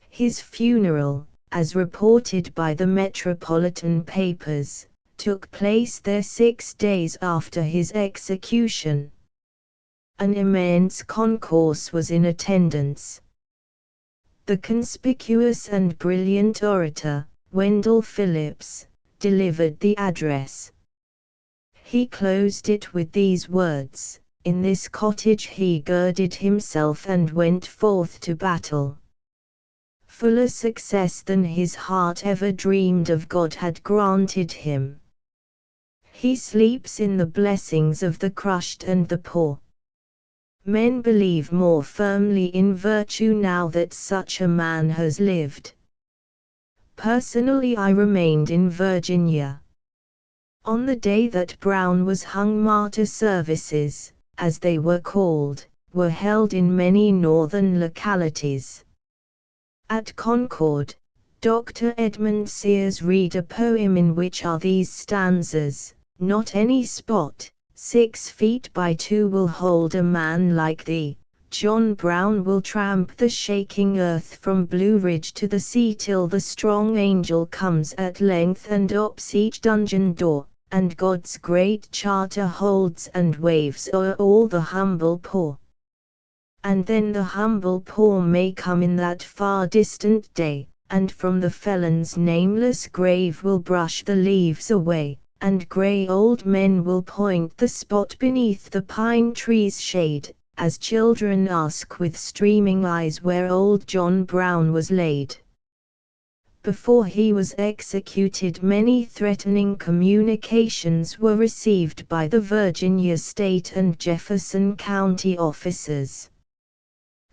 His funeral, as reported by the metropolitan papers, took place there 6 days after his execution. An immense concourse was in attendance. The conspicuous and brilliant orator, Wendell Phillips, delivered the address. He closed it with these words, "In this cottage he girded himself and went forth to battle." Fuller success than his heart ever dreamed of God had granted him. He sleeps in the blessings of the crushed and the poor. Men believe more firmly in virtue now that such a man has lived. Personally, I remained in Virginia. On the day that Brown was hung, martyr services, as they were called, were held in many northern localities. At Concord, Dr. Edmund Sears read a poem in which are these stanzas, "Not any spot, 6 feet by 2 will hold a man like thee. John Brown will tramp the shaking earth from Blue Ridge to the sea till the strong angel comes at length and opes each dungeon door, and God's great charter holds and waves o'er all the humble poor. And then the humble poor may come in that far distant day, and from the felon's nameless grave will brush the leaves away, and grey old men will point the spot beneath the pine tree's shade, as children ask with streaming eyes where old John Brown was laid." Before he was executed, many threatening communications were received by the Virginia State and Jefferson County officers.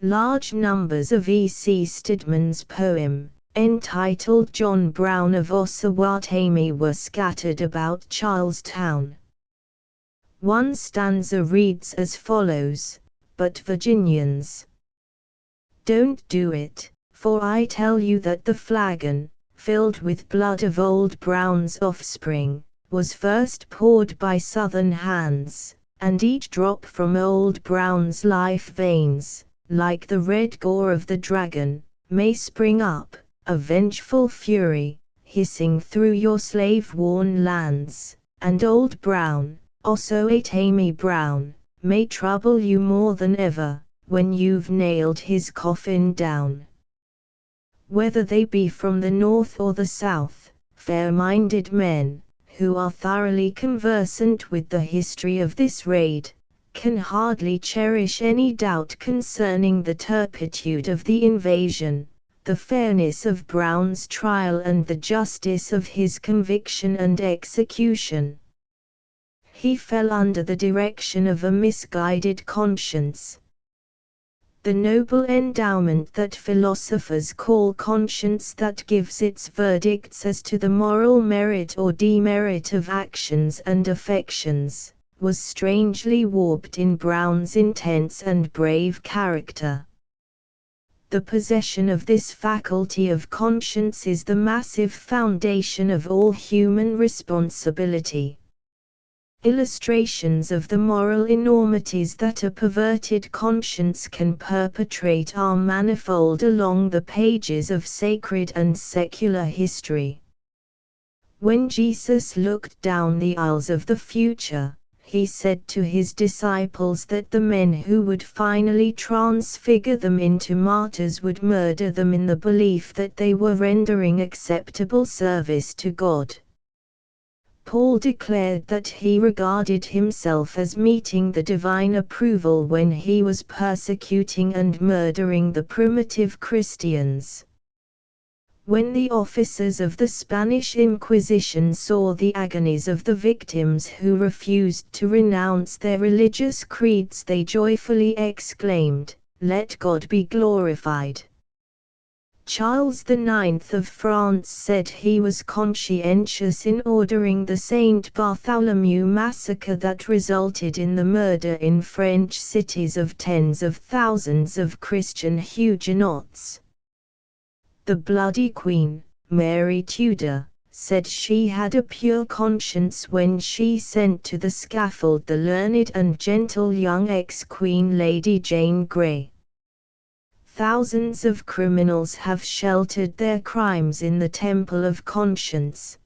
Large numbers of E.C. Stidman's poem, entitled John Brown of Osawatomie, were scattered about Charlestown. One stanza reads as follows, "But Virginians, don't do it, for I tell you that the flagon, filled with blood of old Brown's offspring, was first poured by Southern hands, and each drop from old Brown's life veins, like the red gore of the dragon, may spring up, a vengeful fury, hissing through your slave-worn lands, and old Brown, Osawatomie Brown, may trouble you more than ever, when you've nailed his coffin down." Whether they be from the North or the South, fair-minded men, who are thoroughly conversant with the history of this raid, can hardly cherish any doubt concerning the turpitude of the invasion, the fairness of Brown's trial and the justice of his conviction and execution. He fell under the direction of a misguided conscience. The noble endowment that philosophers call conscience, that gives its verdicts as to the moral merit or demerit of actions and affections, was strangely warped in Brown's intense and brave character. The possession of this faculty of conscience is the massive foundation of all human responsibility. Illustrations of the moral enormities that a perverted conscience can perpetrate are manifold along the pages of sacred and secular history. When Jesus looked down the aisles of the future, he said to his disciples that the men who would finally transfigure them into martyrs would murder them in the belief that they were rendering acceptable service to God. Paul declared that he regarded himself as meeting the divine approval when he was persecuting and murdering the primitive Christians. When the officers of the Spanish Inquisition saw the agonies of the victims who refused to renounce their religious creeds, they joyfully exclaimed, "Let God be glorified." Charles IX of France said he was conscientious in ordering the Saint Bartholomew massacre that resulted in the murder in French cities of tens of thousands of Christian Huguenots. The Bloody Queen, Mary Tudor, said she had a pure conscience when she sent to the scaffold the learned and gentle young ex-Queen Lady Jane Grey. Thousands of criminals have sheltered their crimes in the temple of conscience.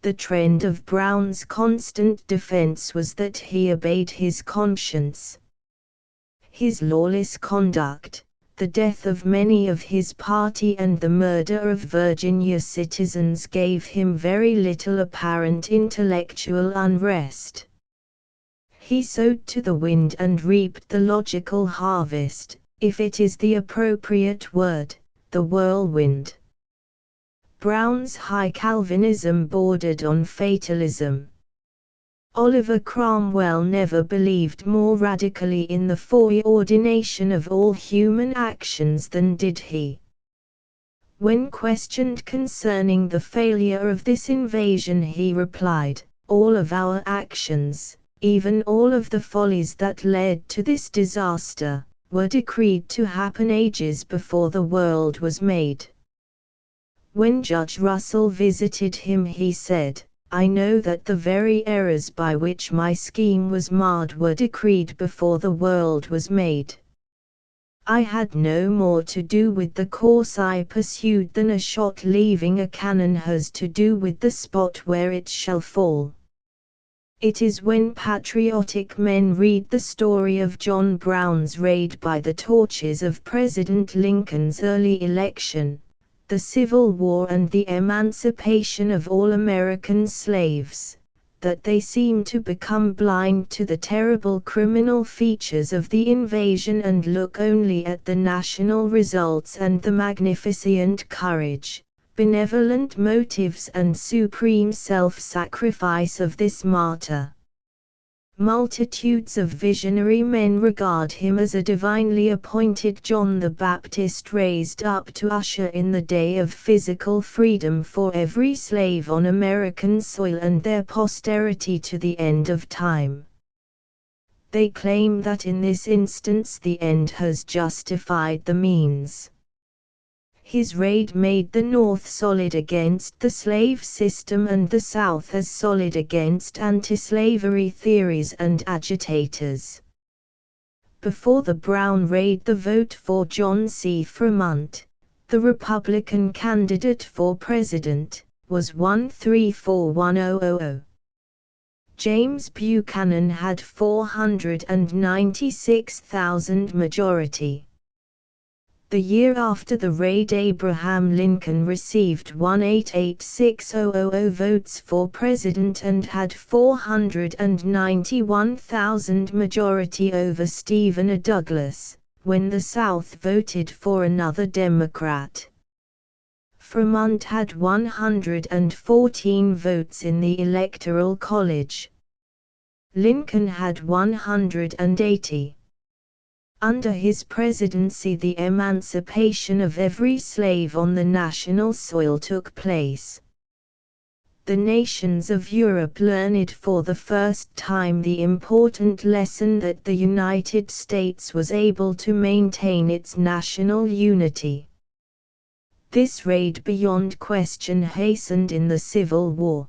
The trend of Brown's constant defense was that he obeyed his conscience. His lawless conduct, the death of many of his party and the murder of Virginia citizens gave him very little apparent intellectual unrest. He sowed to the wind and reaped the logical harvest, if it is the appropriate word, the whirlwind. Brown's high Calvinism bordered on fatalism. Oliver Cromwell never believed more radically in the foreordination of all human actions than did he. When questioned concerning the failure of this invasion, he replied, "All of our actions, even all of the follies that led to this disaster, were decreed to happen ages before the world was made." When Judge Russell visited him, he said, "I know that the very errors by which my scheme was marred were decreed before the world was made. I had no more to do with the course I pursued than a shot leaving a cannon has to do with the spot where it shall fall." It is when patriotic men read the story of John Brown's raid by the torches of President Lincoln's early election, the Civil War and the emancipation of all American slaves, that they seem to become blind to the terrible criminal features of the invasion and look only at the national results and the magnificent courage, benevolent motives and supreme self-sacrifice of this martyr. Multitudes of visionary men regard him as a divinely appointed John the Baptist raised up to usher in the day of physical freedom for every slave on American soil and their posterity to the end of time. They claim that in this instance the end has justified the means. His raid made the North solid against the slave system and the South as solid against anti-slavery theories and agitators. Before the Brown raid, the vote for John C. Fremont, the Republican candidate for president, was 1341000. James Buchanan had 496,000 majority. The year after the raid, Abraham Lincoln received 1886000 votes for president and had 491,000 majority over Stephen Douglas, when the South voted for another Democrat. Fremont had 114 votes in the Electoral College. Lincoln had 180. Under his presidency, the emancipation of every slave on the national soil took place. the nations of Europe learned for the first time the important lesson that the United States was able to maintain its national unity. This raid beyond question hastened in the Civil War.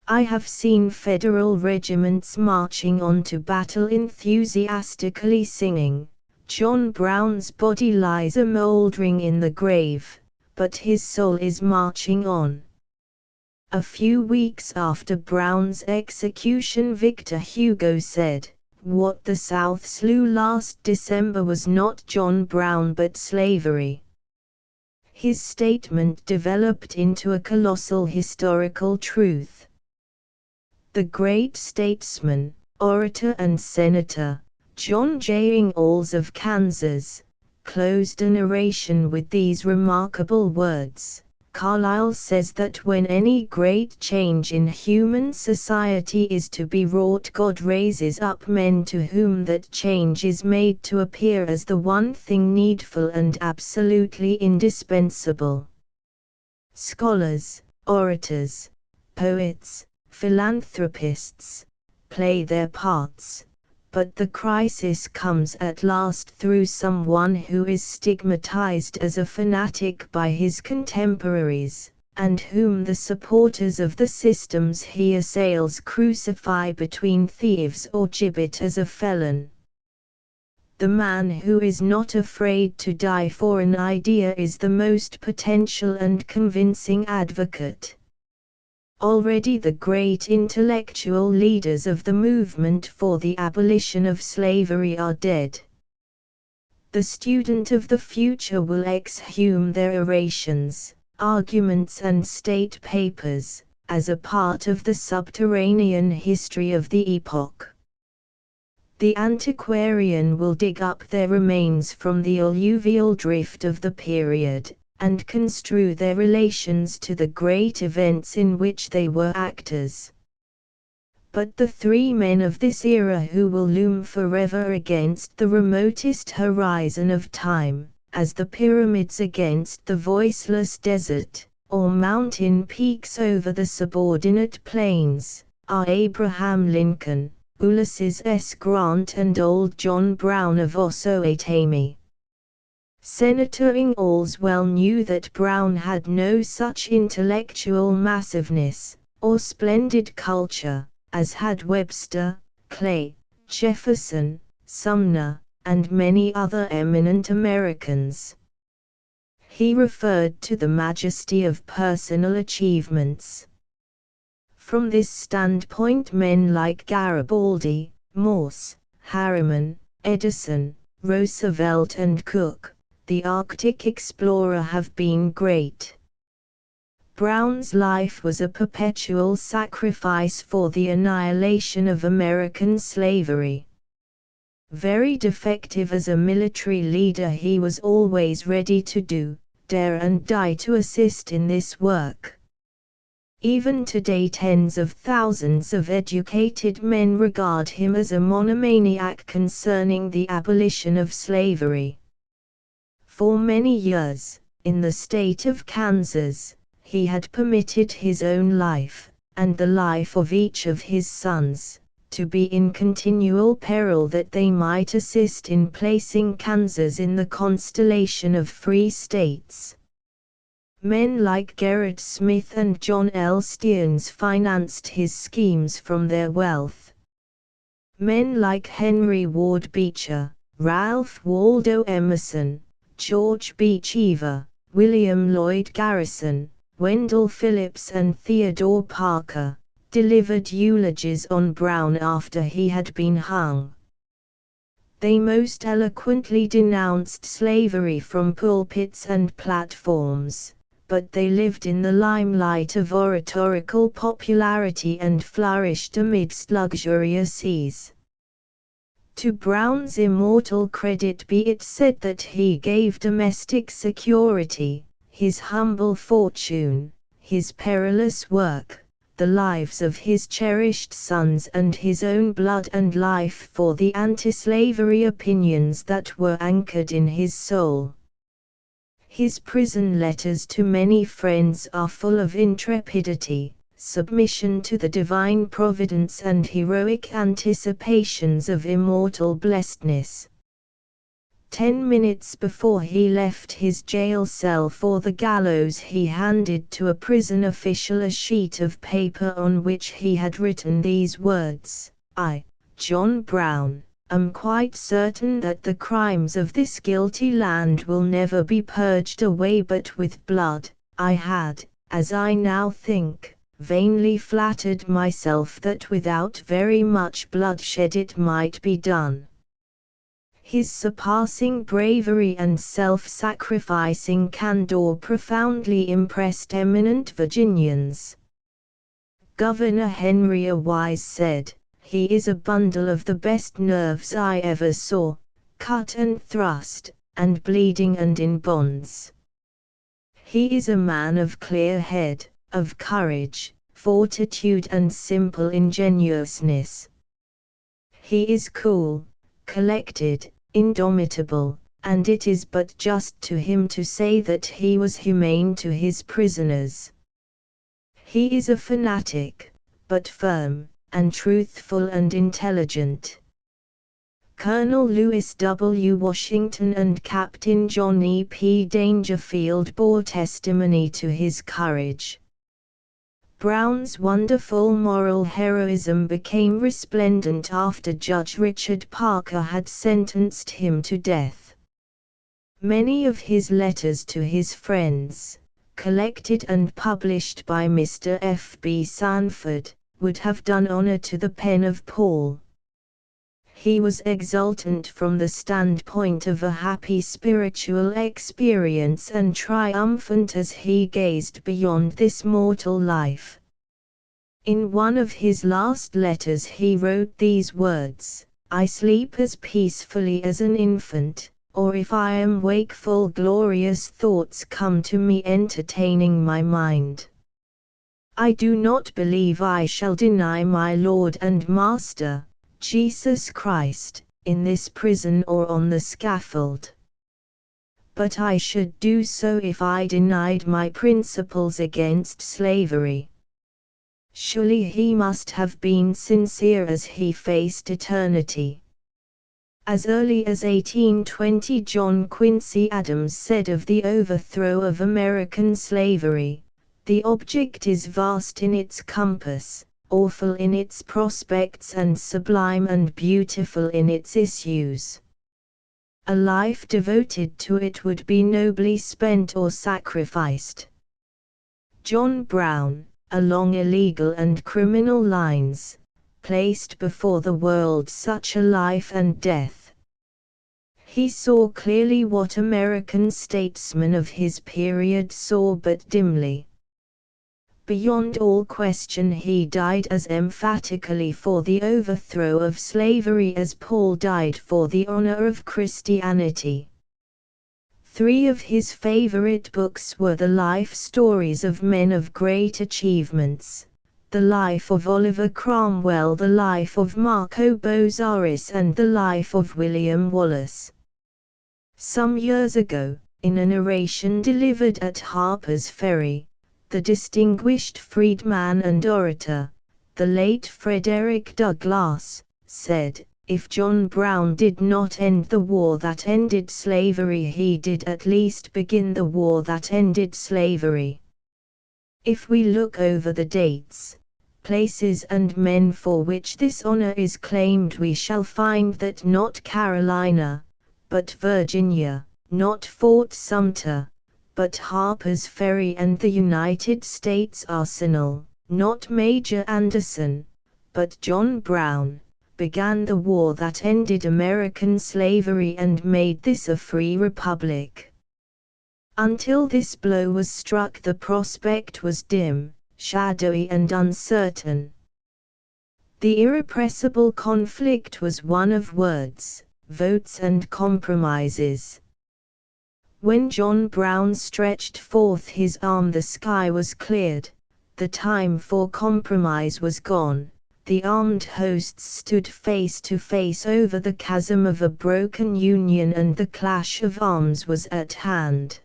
I have seen Federal regiments marching on to battle enthusiastically singing, "John Brown's body lies a-mouldering in the grave, but his soul is marching on." A few weeks after Brown's execution, Victor Hugo said, "What the South slew last December was not John Brown but slavery." His statement developed into a colossal historical truth. The great statesman, orator and senator, John J. Ingalls of Kansas, closed a narration with these remarkable words. Carlyle says that when any great change in human society is to be wrought, God raises up men to whom that change is made to appear as the one thing needful and absolutely indispensable. Scholars, orators, poets, philanthropists play their parts, but the crisis comes at last through someone who is stigmatized as a fanatic by his contemporaries, and whom the supporters of the systems he assails crucify between thieves or gibbet as a felon. The man who is not afraid to die for an idea is the most potential and convincing advocate. Already the great intellectual leaders of the movement for the abolition of slavery are dead. The student of the future will exhume their orations, arguments and state papers, as a part of the subterranean history of the epoch. The antiquarian will dig up their remains from the alluvial drift of the period, and construe their relations to the great events in which they were actors. But the three men of this era who will loom forever against the remotest horizon of time, as the pyramids against the voiceless desert, or mountain peaks over the subordinate plains, are Abraham Lincoln, Ulysses S. Grant and old John Brown of Osawatomie. Senator Ingalls well knew that Brown had no such intellectual massiveness, or splendid culture, as had Webster, Clay, Jefferson, Sumner, and many other eminent Americans. He referred to the majesty of personal achievements. From this standpoint, men like Garibaldi, Morse, Harriman, Edison, Roosevelt and Cook, the Arctic explorer, have been great. Brown's life was a perpetual sacrifice for the annihilation of American slavery. Very defective as a military leader, he was always ready to do, dare and die to assist in this work. Even today tens of thousands of educated men regard him as a monomaniac concerning the abolition of slavery. For many years, in the state of Kansas, he had permitted his own life, and the life of each of his sons, to be in continual peril that they might assist in placing Kansas in the constellation of free states. Men like Gerrit Smith and John L. Stearns financed his schemes from their wealth. Men like Henry Ward Beecher, Ralph Waldo Emerson, George B. Cheever, William Lloyd Garrison, Wendell Phillips and Theodore Parker, delivered eulogies on Brown after he had been hung. They most eloquently denounced slavery from pulpits and platforms, but they lived in the limelight of oratorical popularity and flourished amidst luxurious ease. To Brown's immortal credit be it said that he gave domestic security, his humble fortune, his perilous work, the lives of his cherished sons and his own blood and life for the anti-slavery opinions that were anchored in his soul. His prison letters to many friends are full of intrepidity, submission to the divine providence and heroic anticipations of immortal blessedness. 10 minutes before he left his jail cell for the gallows, he handed to a prison official a sheet of paper on which he had written these words: "I, John Brown, am quite certain that the crimes of this guilty land will never be purged away but with blood. I had, as I now think, vainly flattered myself that without very much bloodshed it might be done." His surpassing bravery and self-sacrificing candor profoundly impressed eminent Virginians. Governor Henry A. Wise said, "He is a bundle of the best nerves I ever saw, cut and thrust, and bleeding and in bonds. He is a man of clear head, of courage, fortitude and simple ingenuousness. He is cool, collected, indomitable, and it is but just to him to say that he was humane to his prisoners. He is a fanatic, but firm, and truthful and intelligent." Colonel Lewis W. Washington and Captain John E. P. Dangerfield bore testimony to his courage. Brown's wonderful moral heroism became resplendent after Judge Richard Parker had sentenced him to death. Many of his letters to his friends, collected and published by Mr. F. B. Sanford, would have done honor to the pen of Paul. He was exultant from the standpoint of a happy spiritual experience and triumphant as he gazed beyond this mortal life. In one of his last letters he wrote these words: "I sleep as peacefully as an infant, or if I am wakeful glorious thoughts come to me entertaining my mind. I do not believe I shall deny my Lord and Master, Jesus Christ, in this prison or on the scaffold. But I should do so if I denied my principles against slavery." Surely he must have been sincere as he faced eternity. As early as 1820 John Quincy Adams said of the overthrow of American slavery, "The object is vast in its compass, awful in its prospects and sublime and beautiful in its issues. A life devoted to it would be nobly spent or sacrificed." John Brown, along illegal and criminal lines, placed before the world such a life and death. He saw clearly what American statesmen of his period saw but dimly. Beyond all question he died as emphatically for the overthrow of slavery as Paul died for the honor of Christianity. 3 of his favorite books were the life stories of men of great achievements: The Life of Oliver Cromwell, The Life of Marco Bozzaris, and The Life of William Wallace. Some years ago, in an oration delivered at Harper's Ferry, the distinguished freedman and orator, the late Frederick Douglass, said, "If John Brown did not end the war that ended slavery, he did at least begin the war that ended slavery." If we look over the dates, places and men for which this honor is claimed, we shall find that not Carolina, but Virginia, not Fort Sumter, but Harper's Ferry and the United States Arsenal, not Major Anderson, but John Brown, began the war that ended American slavery and made this a free republic. Until this blow was struck, the prospect was dim, shadowy and uncertain. The irrepressible conflict was one of words, votes and compromises. When John Brown stretched forth his arm, the sky was cleared, the time for compromise was gone, the armed hosts stood face to face over the chasm of a broken union, and the clash of arms was at hand.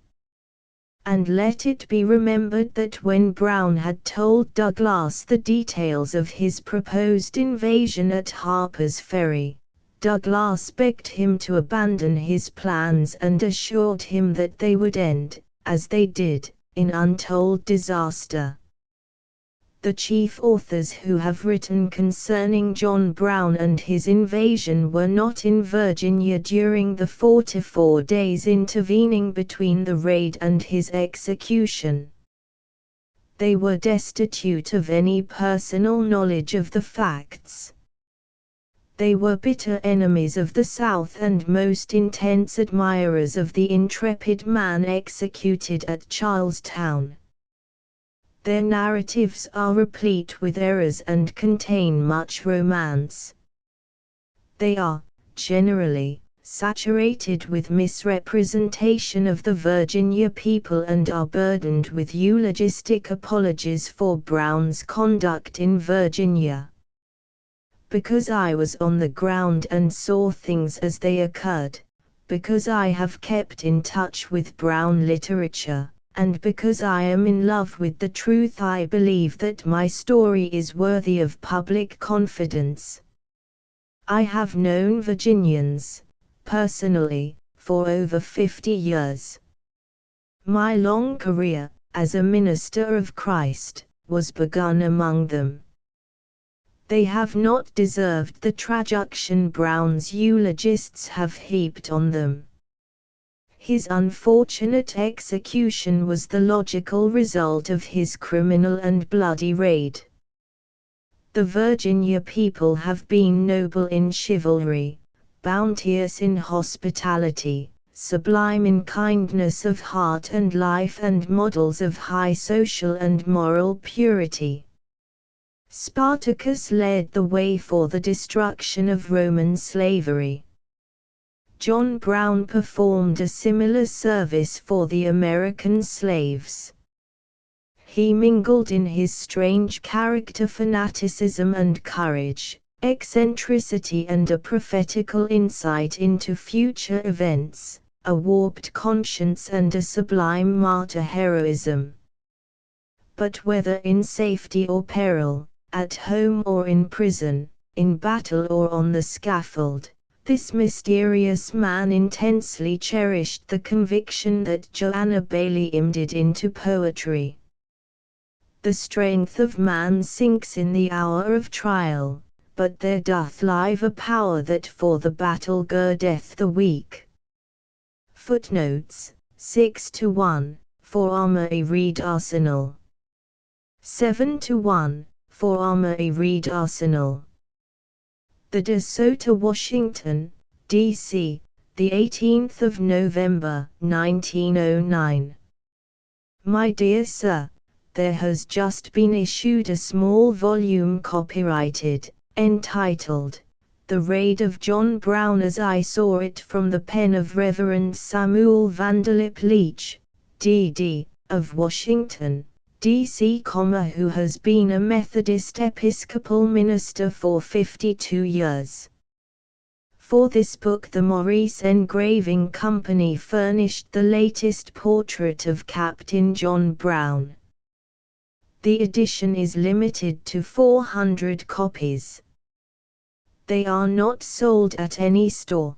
And let it be remembered that when Brown had told Douglas the details of his proposed invasion at Harper's Ferry, Douglas begged him to abandon his plans and assured him that they would end, as they did, in untold disaster. The chief authors who have written concerning John Brown and his invasion were not in Virginia during the 44 days intervening between the raid and his execution. They were destitute of any personal knowledge of the facts. They were bitter enemies of the South and most intense admirers of the intrepid man executed at Charlestown. Their narratives are replete with errors and contain much romance. They are, generally, saturated with misrepresentation of the Virginia people and are burdened with eulogistic apologies for Brown's conduct in Virginia. Because I was on the ground and saw things as they occurred, because I have kept in touch with Brown literature, and because I am in love with the truth, I believe that my story is worthy of public confidence. I have known Virginians, personally, for over 50 years. My long career, as a minister of Christ, was begun among them. They have not deserved the traduction Brown's eulogists have heaped on them. His unfortunate execution was the logical result of his criminal and bloody raid. The Virginia people have been noble in chivalry, bounteous in hospitality, sublime in kindness of heart and life, and models of high social and moral purity. Spartacus led the way for the destruction of Roman slavery. John Brown performed a similar service for the American slaves. He mingled in his strange character fanaticism and courage, eccentricity and a prophetical insight into future events, a warped conscience and a sublime martyr heroism. But whether in safety or peril, at home or in prison, in battle or on the scaffold, this mysterious man intensely cherished the conviction that Joanna Baillie imded into poetry. The strength of man sinks in the hour of trial, but there doth live a power that for the battle girdeth the weak. Footnotes 6-1, for Armory Reed Arsenal. 7-1, for Armory Reed Arsenal. The DeSoto, Washington, D.C., the 18th of November, 1909. My dear Sir, there has just been issued a small volume copyrighted, entitled, The Raid of John Brown as I Saw It from the Pen of Reverend Samuel Vanderlip Leech, D.D., of Washington, D.C., who has been a Methodist Episcopal minister for 52 years. For this book the Maurice Engraving Company furnished the latest portrait of Captain John Brown. The edition is limited to 400 copies. They are not sold at any store.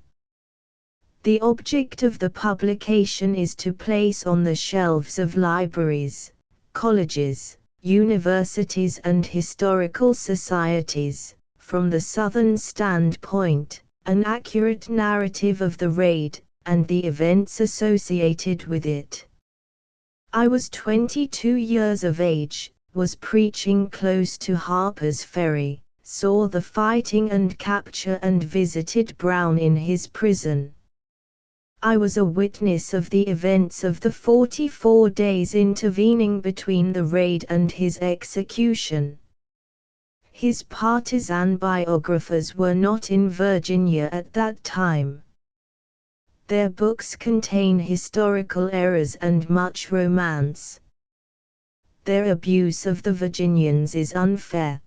The object of the publication is to place on the shelves of libraries, colleges, universities and historical societies, from the Southern standpoint, an accurate narrative of the raid, and the events associated with it. I was 22 years of age, was preaching close to Harper's Ferry, saw the fighting and capture and visited Brown in his prison. I was a witness of the events of the 44 days intervening between the raid and his execution. His partisan biographers were not in Virginia at that time. Their books contain historical errors and much romance. Their abuse of the Virginians is unfair.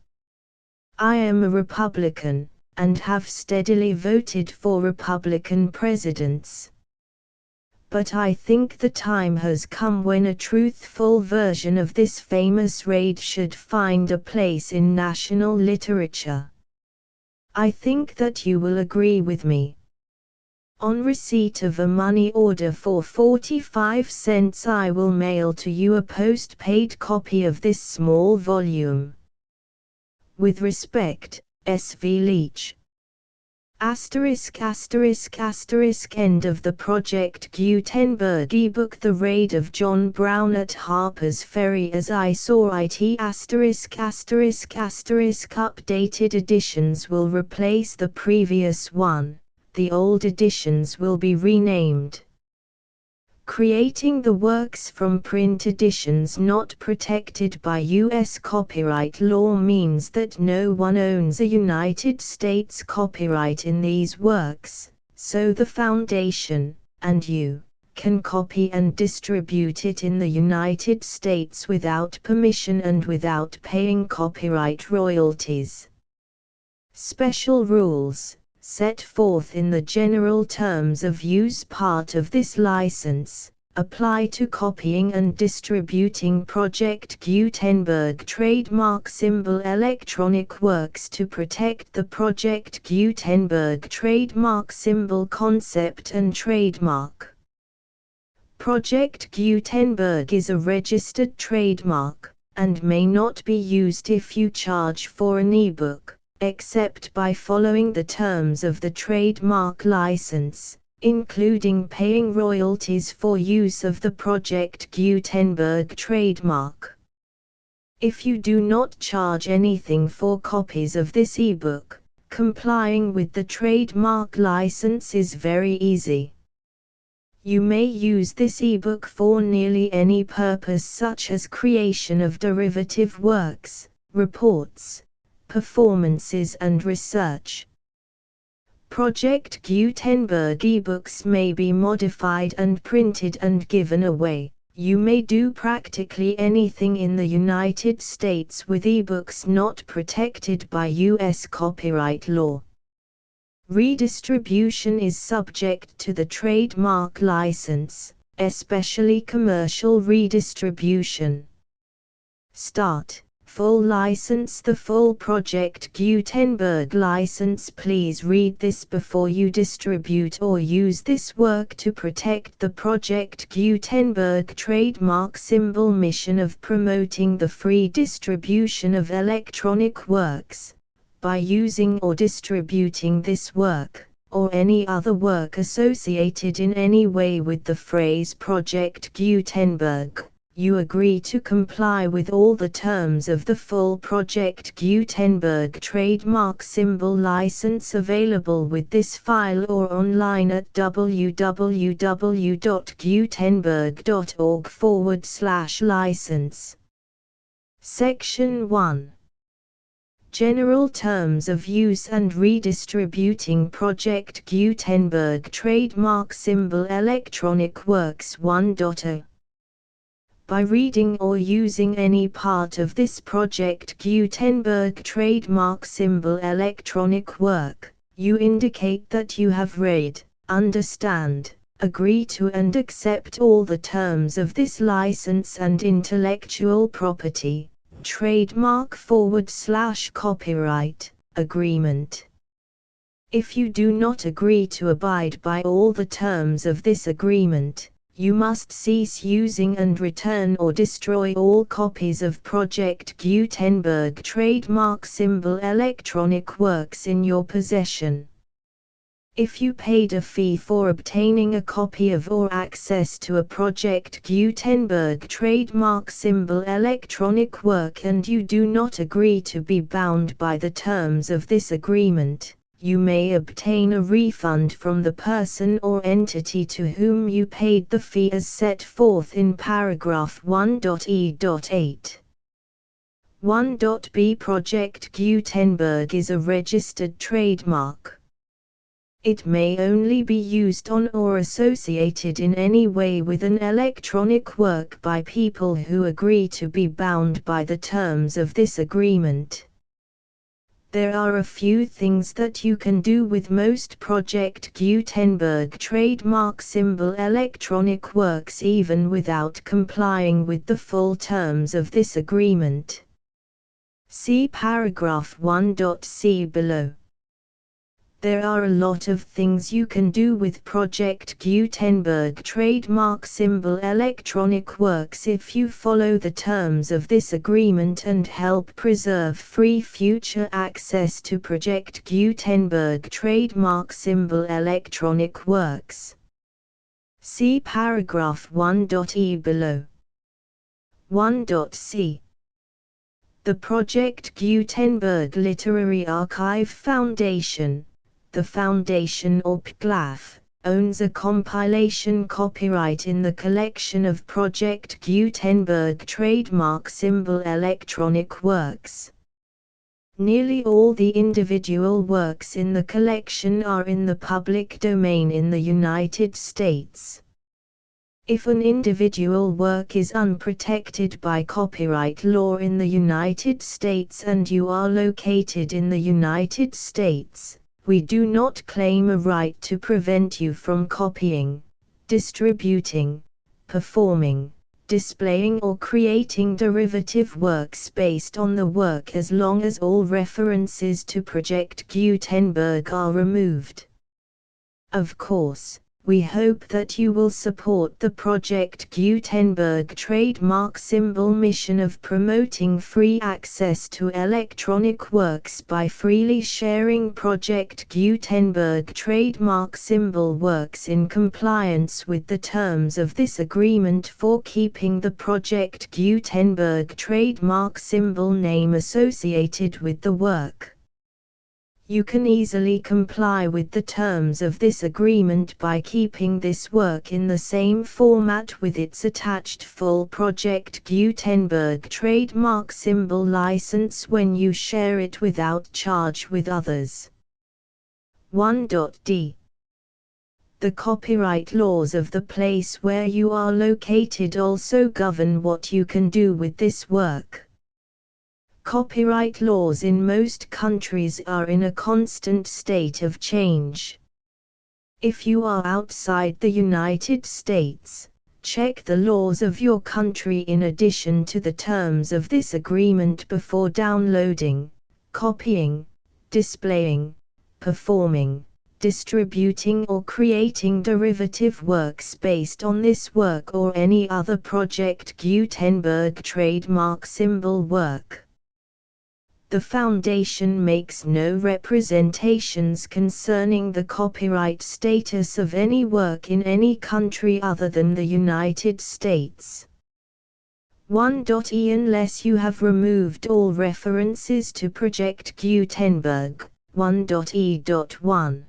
I am a Republican, and have steadily voted for Republican presidents. but I think the time has come when a truthful version of this famous raid should find a place in national literature. I think that you will agree with me. On receipt of a money order for 45 cents, I will mail to you a post-paid copy of this small volume. With respect, S.V. Leech. ****** End of the Project Gutenberg ebook. The Raid of John Brown at Harper's Ferry as I saw it. Updated editions will replace the previous one, the old editions will be renamed. Creating the works from print editions not protected by U.S. copyright law means that no one owns a United States copyright in these works, so the Foundation, and you, can copy and distribute it in the United States without permission and without paying copyright royalties. Special rules, set forth in the general terms of use part of this license, apply to copying and distributing Project Gutenberg trademark symbol electronic works to protect the Project Gutenberg trademark symbol concept and trademark. Project Gutenberg is a registered trademark, and may not be used if you charge for an ebook, except by following the terms of the trademark license, including paying royalties for use of the Project Gutenberg trademark. If you do not charge anything for copies of this ebook, complying with the trademark license is very easy. You may use this ebook for nearly any purpose, such as creation of derivative works, reports, performances and research. Project Gutenberg ebooks may be modified and printed and given away. You may do practically anything in the United States with ebooks not protected by U.S. copyright law. Redistribution is subject to the trademark license, especially commercial redistribution. Start. Full license. The full Project Gutenberg license. Please read this before you distribute or use this work to protect the Project Gutenberg trademark symbol mission of promoting the free distribution of electronic works, by using or distributing this work, or any other work associated in any way with the phrase Project Gutenberg. You agree to comply with all the terms of the full Project Gutenberg trademark symbol license available with this file or online at www.gutenberg.org/license. Section 1. General Terms of Use and Redistributing Project Gutenberg Trademark Symbol Electronic Works 1.0. By reading or using any part of this Project Gutenberg trademark symbol electronic work, you indicate that you have read, understand, agree to and accept all the terms of this license and intellectual property, trademark/copyright, agreement. If you do not agree to abide by all the terms of this agreement, you must cease using and return or destroy all copies of Project Gutenberg trademark symbol electronic works in your possession. If you paid a fee for obtaining a copy of or access to a Project Gutenberg trademark symbol electronic work and you do not agree to be bound by the terms of this agreement, you may obtain a refund from the person or entity to whom you paid the fee as set forth in paragraph 1.e.8. 1.b. Project Gutenberg is a registered trademark. It may only be used on or associated in any way with an electronic work by people who agree to be bound by the terms of this agreement. There are a few things that you can do with most Project Gutenberg trademark symbol electronic works even without complying with the full terms of this agreement. See paragraph 1.c below. There are a lot of things you can do with Project Gutenberg trademark symbol electronic works if you follow the terms of this agreement and help preserve free future access to Project Gutenberg trademark symbol electronic works. See paragraph 1.e below. 1.c. The Project Gutenberg Literary Archive Foundation, the Foundation or PGLAF, owns a compilation copyright in the collection of Project Gutenberg trademark symbol electronic works. Nearly all the individual works in the collection are in the public domain in the United States. If an individual work is unprotected by copyright law in the United States and you are located in the United States, we do not claim a right to prevent you from copying, distributing, performing, displaying or creating derivative works based on the work as long as all references to Project Gutenberg are removed. Of course, we hope that you will support the Project Gutenberg trademark symbol mission of promoting free access to electronic works by freely sharing Project Gutenberg trademark symbol works in compliance with the terms of this agreement for keeping the Project Gutenberg trademark symbol name associated with the work. You can easily comply with the terms of this agreement by keeping this work in the same format with its attached full Project Gutenberg trademark symbol license when you share it without charge with others. 1.d. The copyright laws of the place where you are located also govern what you can do with this work. Copyright laws in most countries are in a constant state of change. If you are outside the United States, check the laws of your country in addition to the terms of this agreement before downloading, copying, displaying, performing, distributing or creating derivative works based on this work or any other Project Gutenberg trademark symbol work. The Foundation makes no representations concerning the copyright status of any work in any country other than the United States. 1.e Unless you have removed all references to Project Gutenberg. 1.e.1.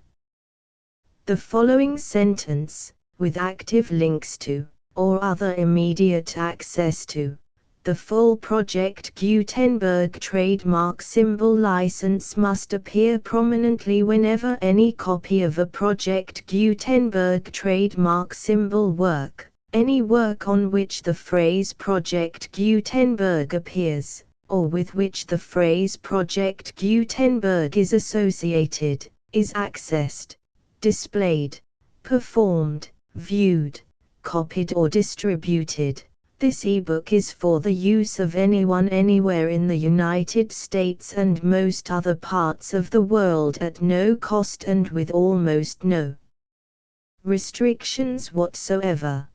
The following sentence, with active links to, or other immediate access to, the full Project Gutenberg trademark symbol license must appear prominently whenever any copy of a Project Gutenberg trademark symbol work, any work on which the phrase Project Gutenberg appears, or with which the phrase Project Gutenberg is associated, is accessed, displayed, performed, viewed, copied or distributed. This ebook is for the use of anyone anywhere in the United States and most other parts of the world at no cost and with almost no restrictions whatsoever.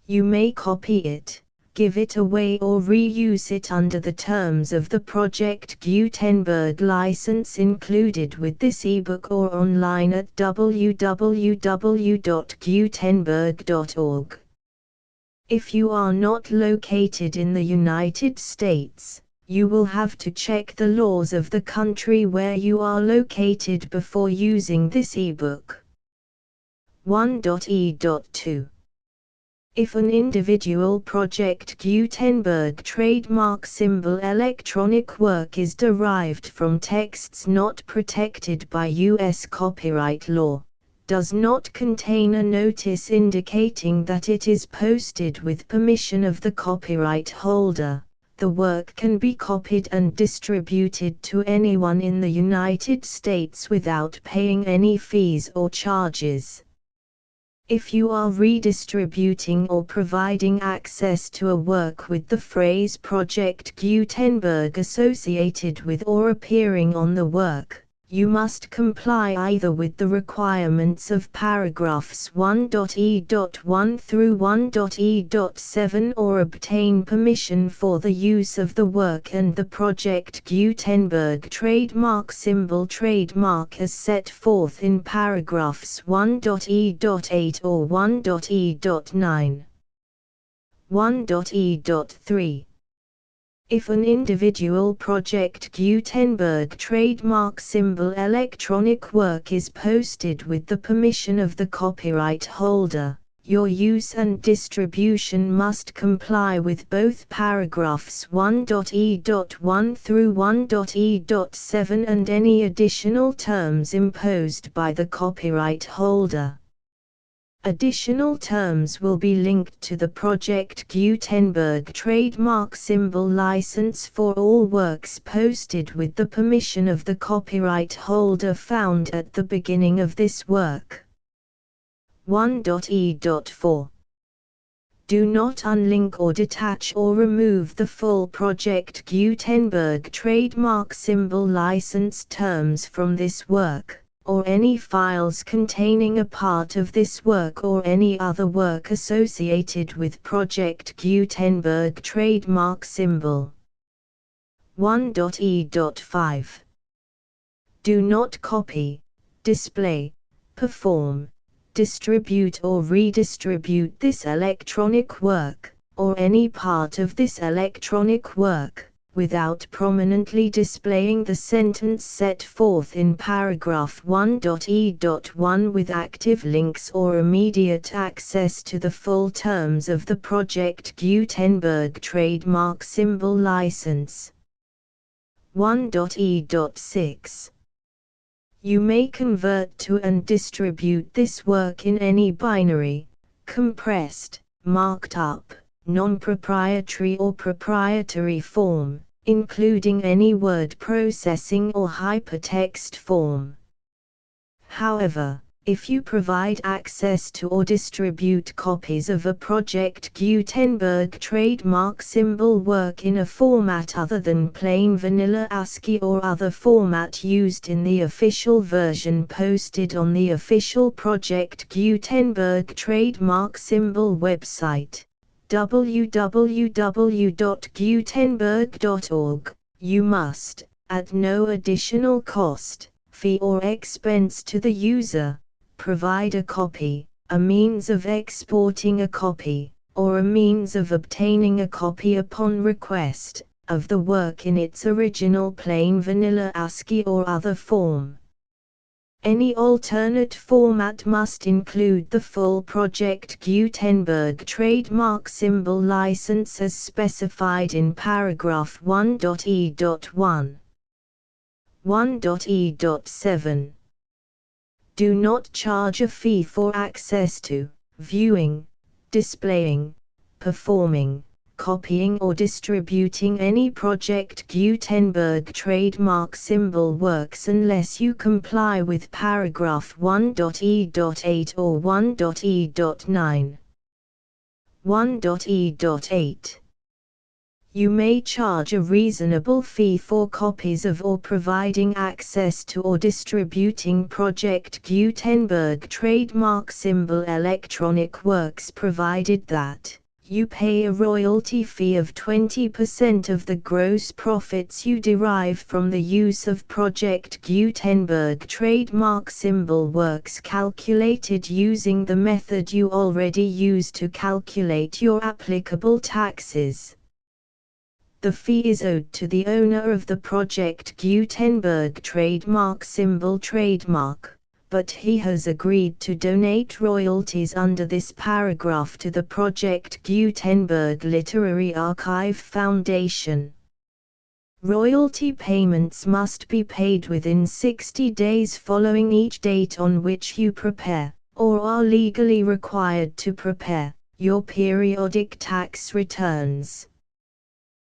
You may copy it, give it away or reuse it under the terms of the Project Gutenberg license included with this ebook or online at www.gutenberg.org. If you are not located in the United States, you will have to check the laws of the country where you are located before using this ebook. 1.e.2. If an individual Project Gutenberg trademark symbol electronic work is derived from texts not protected by U.S. copyright law, does not contain a notice indicating that it is posted with permission of the copyright holder, the work can be copied and distributed to anyone in the United States without paying any fees or charges. If you are redistributing or providing access to a work with the phrase Project Gutenberg associated with or appearing on the work, you must comply either with the requirements of paragraphs 1.e.1 through 1.e.7 or obtain permission for the use of the work and the Project Gutenberg trademark symbol trademark as set forth in paragraphs 1.e.8 or 1.e.9. 1.e.3. If an individual Project Gutenberg trademark symbol electronic work is posted with the permission of the copyright holder, your use and distribution must comply with both paragraphs 1.e.1 through 1.e.7 and any additional terms imposed by the copyright holder. Additional terms will be linked to the Project Gutenberg trademark symbol license for all works posted with the permission of the copyright holder found at the beginning of this work. 1.e.4. Do not unlink or detach or remove the full Project Gutenberg trademark symbol license terms from this work, or any files containing a part of this work or any other work associated with Project Gutenberg trademark symbol. 1.e.5. Do not copy, display, perform, distribute or redistribute this electronic work, or any part of this electronic work, without prominently displaying the sentence set forth in paragraph 1.e.1 with active links or immediate access to the full terms of the Project Gutenberg trademark symbol license. 1.e.6. You may convert to and distribute this work in any binary, compressed, marked up, non-proprietary or proprietary form, including any word processing or hypertext form. However, if you provide access to or distribute copies of a Project Gutenberg trademark symbol work in a format other than plain vanilla ASCII or other format used in the official version posted on the official Project Gutenberg trademark symbol website, www.gutenberg.org, you must, at no additional cost, fee or expense to the user, provide a copy, a means of exporting a copy, or a means of obtaining a copy upon request, of the work in its original plain vanilla ASCII or other form. Any alternate format must include the full Project Gutenberg trademark symbol license as specified in paragraph 1.e.1. 1.e.7. Do not charge a fee for access to, viewing, displaying, performing, copying or distributing any Project Gutenberg trademark symbol works unless you comply with paragraph 1.e.8 or 1.e.9. 1.e.8. You may charge a reasonable fee for copies of or providing access to or distributing Project Gutenberg trademark symbol electronic works provided that you pay a royalty fee of 20% of the gross profits you derive from the use of Project Gutenberg trademark symbol works calculated using the method you already use to calculate your applicable taxes. The fee is owed to the owner of the Project Gutenberg trademark symbol trademark, but he has agreed to donate royalties under this paragraph to the Project Gutenberg Literary Archive Foundation. Royalty payments must be paid within 60 days following each date on which you prepare, or are legally required to prepare, your periodic tax returns.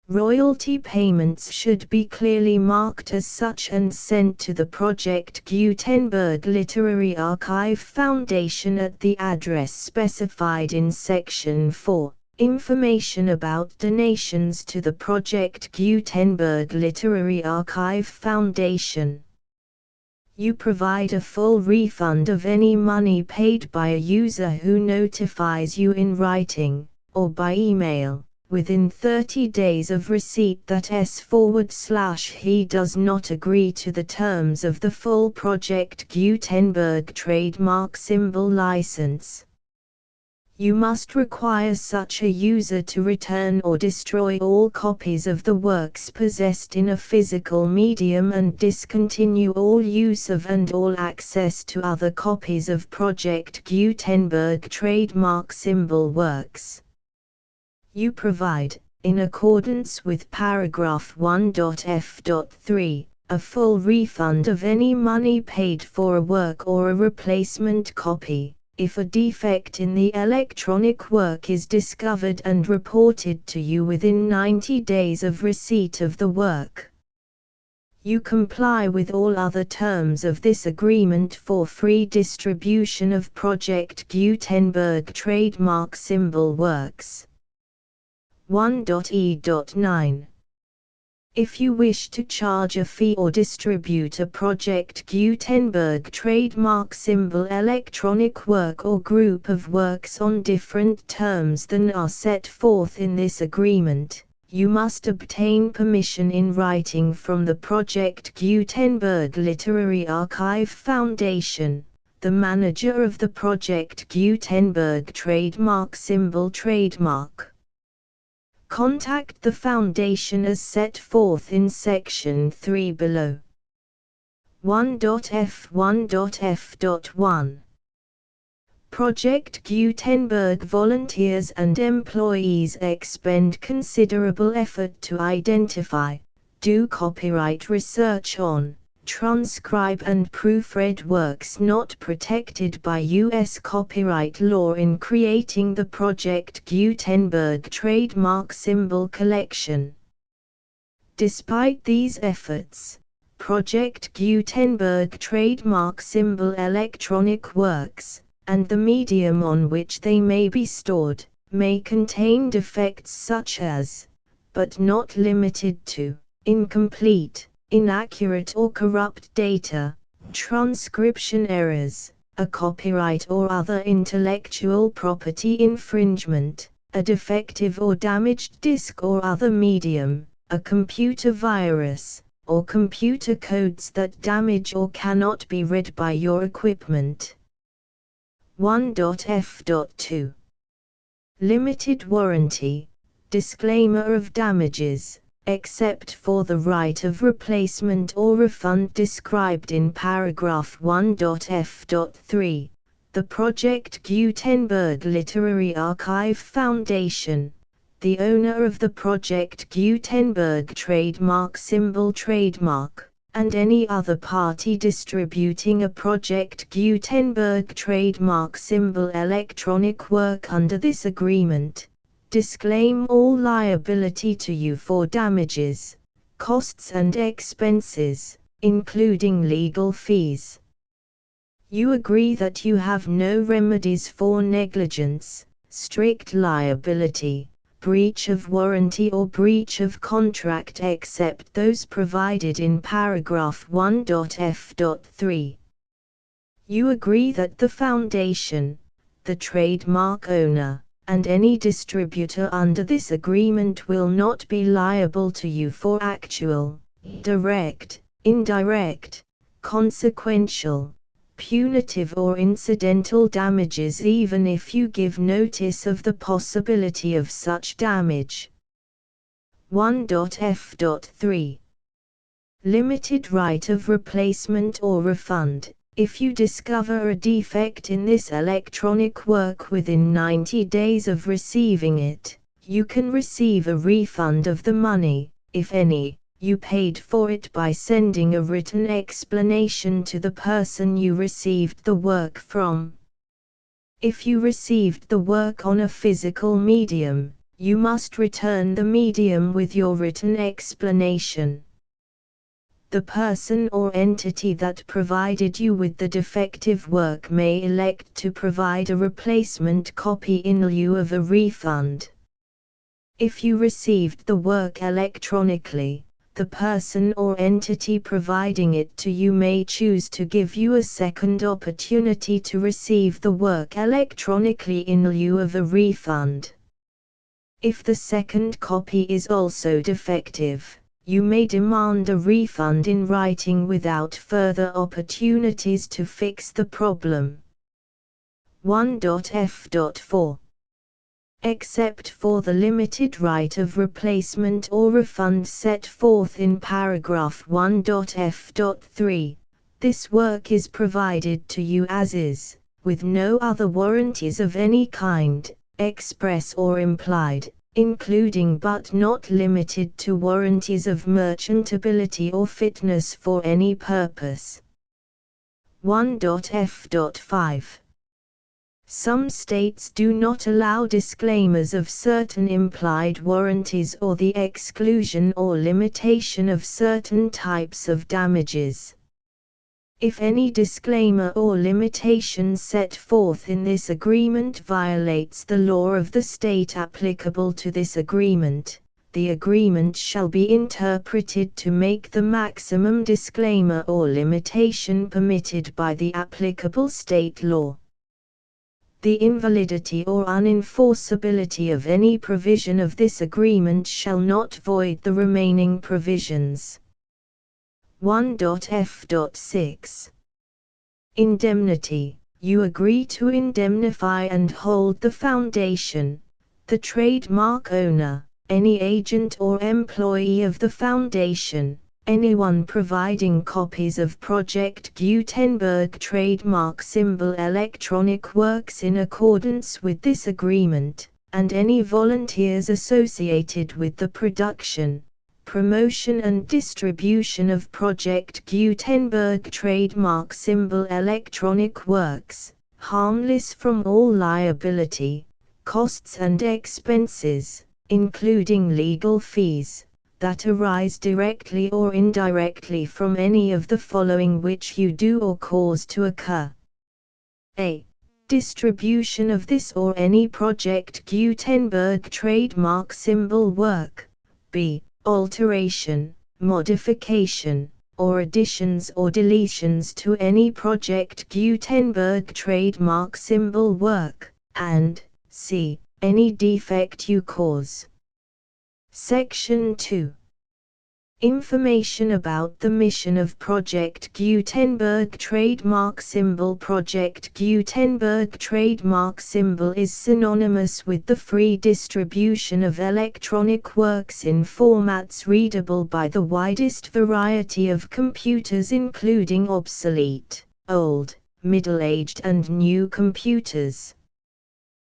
Royalty payments should be clearly marked as such and sent to the Project Gutenberg Literary Archive Foundation at the address specified in Section 4. Information about donations to the Project Gutenberg Literary Archive Foundation. You provide a full refund of any money paid by a user who notifies you in writing, or by email, within 30 days of receipt that he does not agree to the terms of the full Project Gutenberg trademark symbol license. You must require such a user to return or destroy all copies of the works possessed in a physical medium and discontinue all use of and all access to other copies of Project Gutenberg trademark symbol works. You provide, in accordance with paragraph 1.f.3, a full refund of any money paid for a work or a replacement copy, if a defect in the electronic work is discovered and reported to you within 90 days of receipt of the work. You comply with all other terms of this agreement for free distribution of Project Gutenberg trademark symbol works. 1.e.9. If you wish to charge a fee or distribute a Project Gutenberg trademark symbol electronic work or group of works on different terms than are set forth in this agreement, you must obtain permission in writing from the Project Gutenberg Literary Archive Foundation, the manager of the Project Gutenberg trademark symbol trademark. Contact the Foundation as set forth in Section 3 below. 1.f1.f.1. Project Gutenberg volunteers and employees expend considerable effort to identify, do copyright research on, transcribe and proofread works not protected by U.S. copyright law in creating the Project Gutenberg trademark symbol collection. Despite these efforts, Project Gutenberg trademark symbol electronic works, and the medium on which they may be stored, may contain defects such as, but not limited to, incomplete, inaccurate or corrupt data, transcription errors, a copyright or other intellectual property infringement, a defective or damaged disk or other medium, a computer virus, or computer codes that damage or cannot be read by your equipment. 1.f.2. Limited warranty, disclaimer of damages, except for the right of replacement or refund described in paragraph 1.f.3, the Project Gutenberg Literary Archive Foundation, the owner of the Project Gutenberg trademark symbol trademark, and any other party distributing a Project Gutenberg trademark symbol electronic work under this agreement, disclaim all liability to you for damages, costs and expenses, including legal fees. You agree that you have no remedies for negligence, strict liability, breach of warranty or breach of contract except those provided in paragraph 1.f.3. You agree that the Foundation, the trademark owner, and any distributor under this agreement will not be liable to you for actual, direct, indirect, consequential, punitive or incidental damages even if you give notice of the possibility of such damage. 1.f.3. Limited right of replacement or refund. If you discover a defect in this electronic work within 90 days of receiving it, you can receive a refund of the money, if any, you paid for it by sending a written explanation to the person you received the work from. If you received the work on a physical medium, you must return the medium with your written explanation. The person or entity that provided you with the defective work may elect to provide a replacement copy in lieu of a refund. If you received the work electronically, the person or entity providing it to you may choose to give you a second opportunity to receive the work electronically in lieu of a refund. If the second copy is also defective, you may demand a refund in writing without further opportunities to fix the problem. 1.f.4 Except for the limited right of replacement or refund set forth in paragraph 1.f.3, this work is provided to you as is, with no other warranties of any kind, express or implied, including but not limited to warranties of merchantability or fitness for any purpose. 1.f.5 Some states do not allow disclaimers of certain implied warranties or the exclusion or limitation of certain types of damages. If any disclaimer or limitation set forth in this agreement violates the law of the state applicable to this agreement, the agreement shall be interpreted to make the maximum disclaimer or limitation permitted by the applicable state law. The invalidity or unenforceability of any provision of this agreement shall not void the remaining provisions. 1.f.6 Indemnity. You agree to indemnify and hold the foundation, the trademark owner, any agent or employee of the foundation, anyone providing copies of Project Gutenberg trademark symbol electronic works in accordance with this agreement, and any volunteers associated with the production, promotion and distribution of Project Gutenberg trademark symbol electronic works, harmless from all liability, costs and expenses, including legal fees, that arise directly or indirectly from any of the following which you do or cause to occur. A. Distribution of this or any Project Gutenberg trademark symbol work. B. Alteration, modification, or additions or deletions to any Project Gutenberg trademark symbol work, and c. Any defect you cause. Section 2. Information about the mission of Project Gutenberg trademark symbol. Project Gutenberg trademark symbol is synonymous with the free distribution of electronic works in formats readable by the widest variety of computers, including obsolete, old, middle-aged and new computers.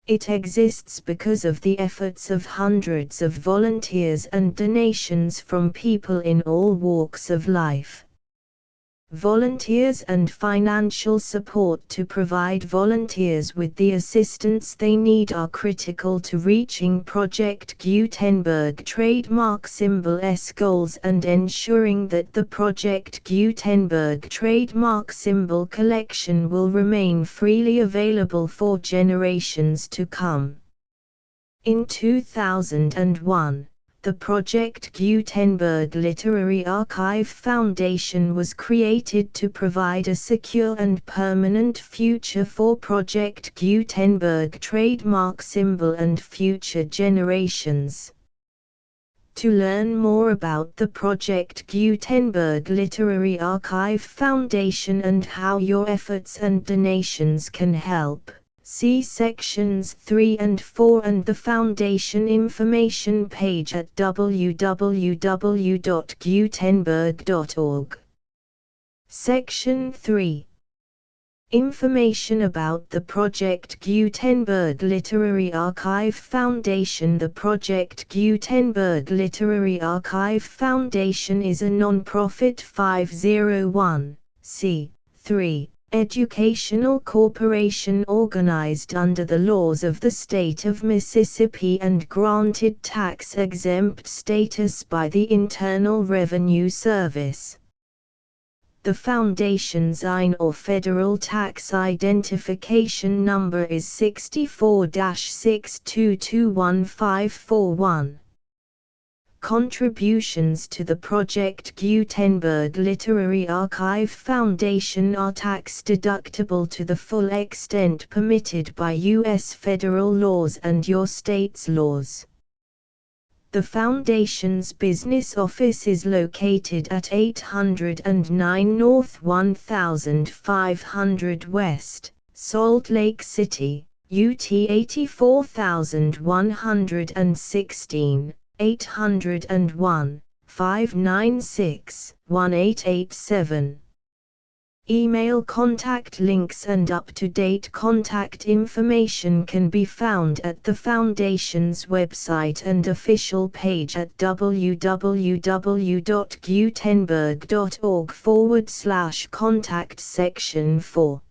It exists because of the efforts of hundreds of volunteers and donations from people in all walks of life. Volunteers and financial support to provide volunteers with the assistance they need are critical to reaching Project Gutenberg trademark symbol's goals and ensuring that the Project Gutenberg trademark symbol collection will remain freely available for generations to come. In 2001, the Project Gutenberg Literary Archive Foundation was created to provide a secure and permanent future for Project Gutenberg trademark symbol and future generations. To learn more about the Project Gutenberg Literary Archive Foundation and how your efforts and donations can help, see sections 3 and 4 and the Foundation information page at www.gutenberg.org. Section 3. Information about the Project Gutenberg Literary Archive Foundation. The Project Gutenberg Literary Archive Foundation is a non-profit 501(c)(3) educational corporation organized under the laws of the state of Mississippi and granted tax-exempt status by the Internal Revenue Service. The foundation's IN or Federal Tax Identification Number is 64-6221541. Contributions to the Project Gutenberg Literary Archive Foundation are tax-deductible to the full extent permitted by U.S. federal laws and your state's laws. The Foundation's business office is located at 809 North 1500 West, Salt Lake City, UT 84116, 801-596-1887. Email contact links and up-to-date contact information can be found at the Foundation's website and official page at www.gutenberg.org/contact section 4.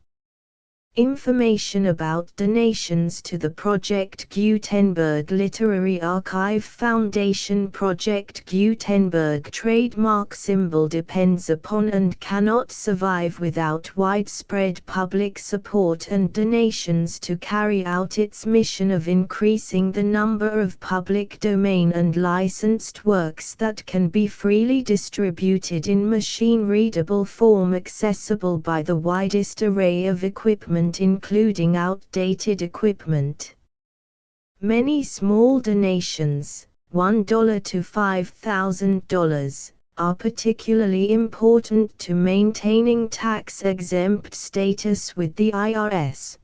Information about donations to the Project Gutenberg Literary Archive Foundation. Project Gutenberg trademark symbol depends upon and cannot survive without widespread public support and donations to carry out its mission of increasing the number of public domain and licensed works that can be freely distributed in machine-readable form accessible by the widest array of equipment including outdated equipment. Many small donations, $1 to $5,000, are particularly important to maintaining tax-exempt status with the IRS.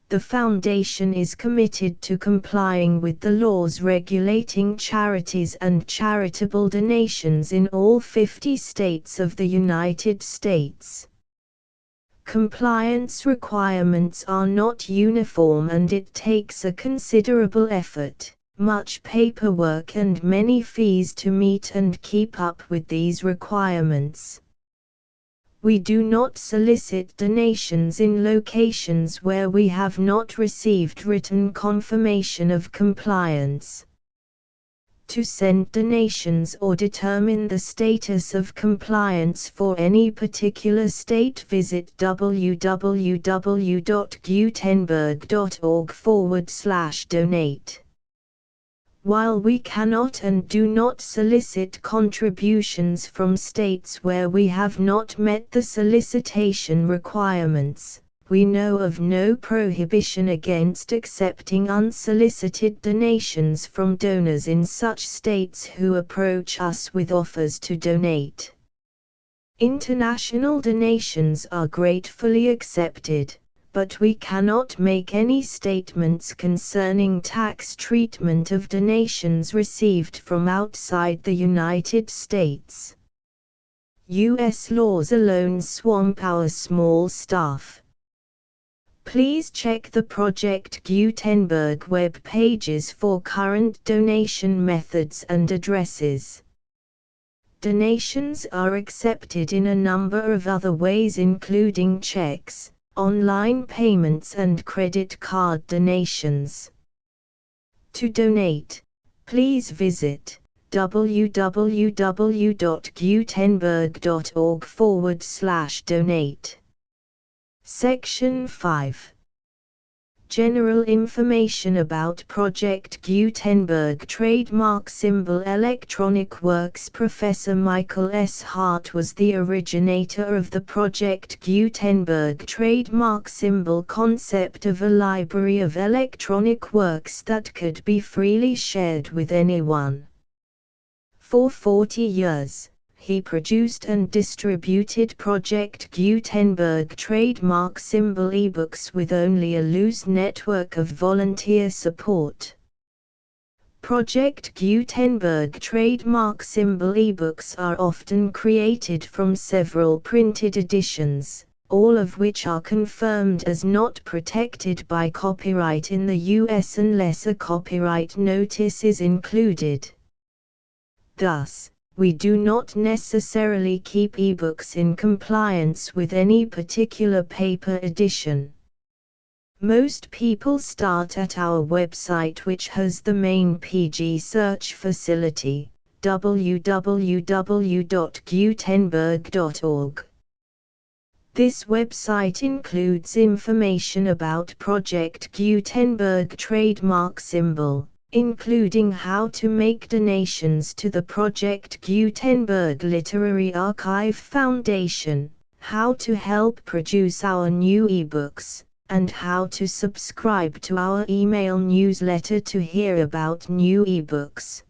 The Foundation is committed to complying with the laws regulating charities and charitable donations in all 50 states of the United States. Compliance requirements are not uniform and it takes a considerable effort, much paperwork and many fees to meet and keep up with these requirements. We do not solicit donations in locations where we have not received written confirmation of compliance. To send donations or determine the status of compliance for any particular state, visit www.gutenberg.org/donate. While we cannot and do not solicit contributions from states where we have not met the solicitation requirements, we know of no prohibition against accepting unsolicited donations from donors in such states who approach us with offers to donate. International donations are gratefully accepted, but we cannot make any statements concerning tax treatment of donations received from outside the United States. U.S. laws alone swamp our small staff. Please check the Project Gutenberg web pages for current donation methods and addresses. Donations are accepted in a number of other ways including checks, online payments and credit card donations. To donate, please visit www.gutenberg.org/donate. Section 5. General information about Project Gutenberg trademark symbol Electronic Works. Professor Michael S. Hart was the originator of the Project Gutenberg trademark symbol concept of a library of electronic works that could be freely shared with anyone. For 40 years, he produced and distributed Project Gutenberg trademark symbol ebooks with only a loose network of volunteer support. Project Gutenberg trademark symbol ebooks are often created from several printed editions, all of which are confirmed as not protected by copyright in the U.S. unless a copyright notice is included. Thus, we do not necessarily keep ebooks in compliance with any particular paper edition. Most people start at our website, which has the main PG search facility, www.gutenberg.org. This website includes information about Project Gutenberg trademark symbol, including how to make donations to the Project Gutenberg Literary Archive Foundation, how to help produce our new ebooks, and how to subscribe to our email newsletter to hear about new ebooks.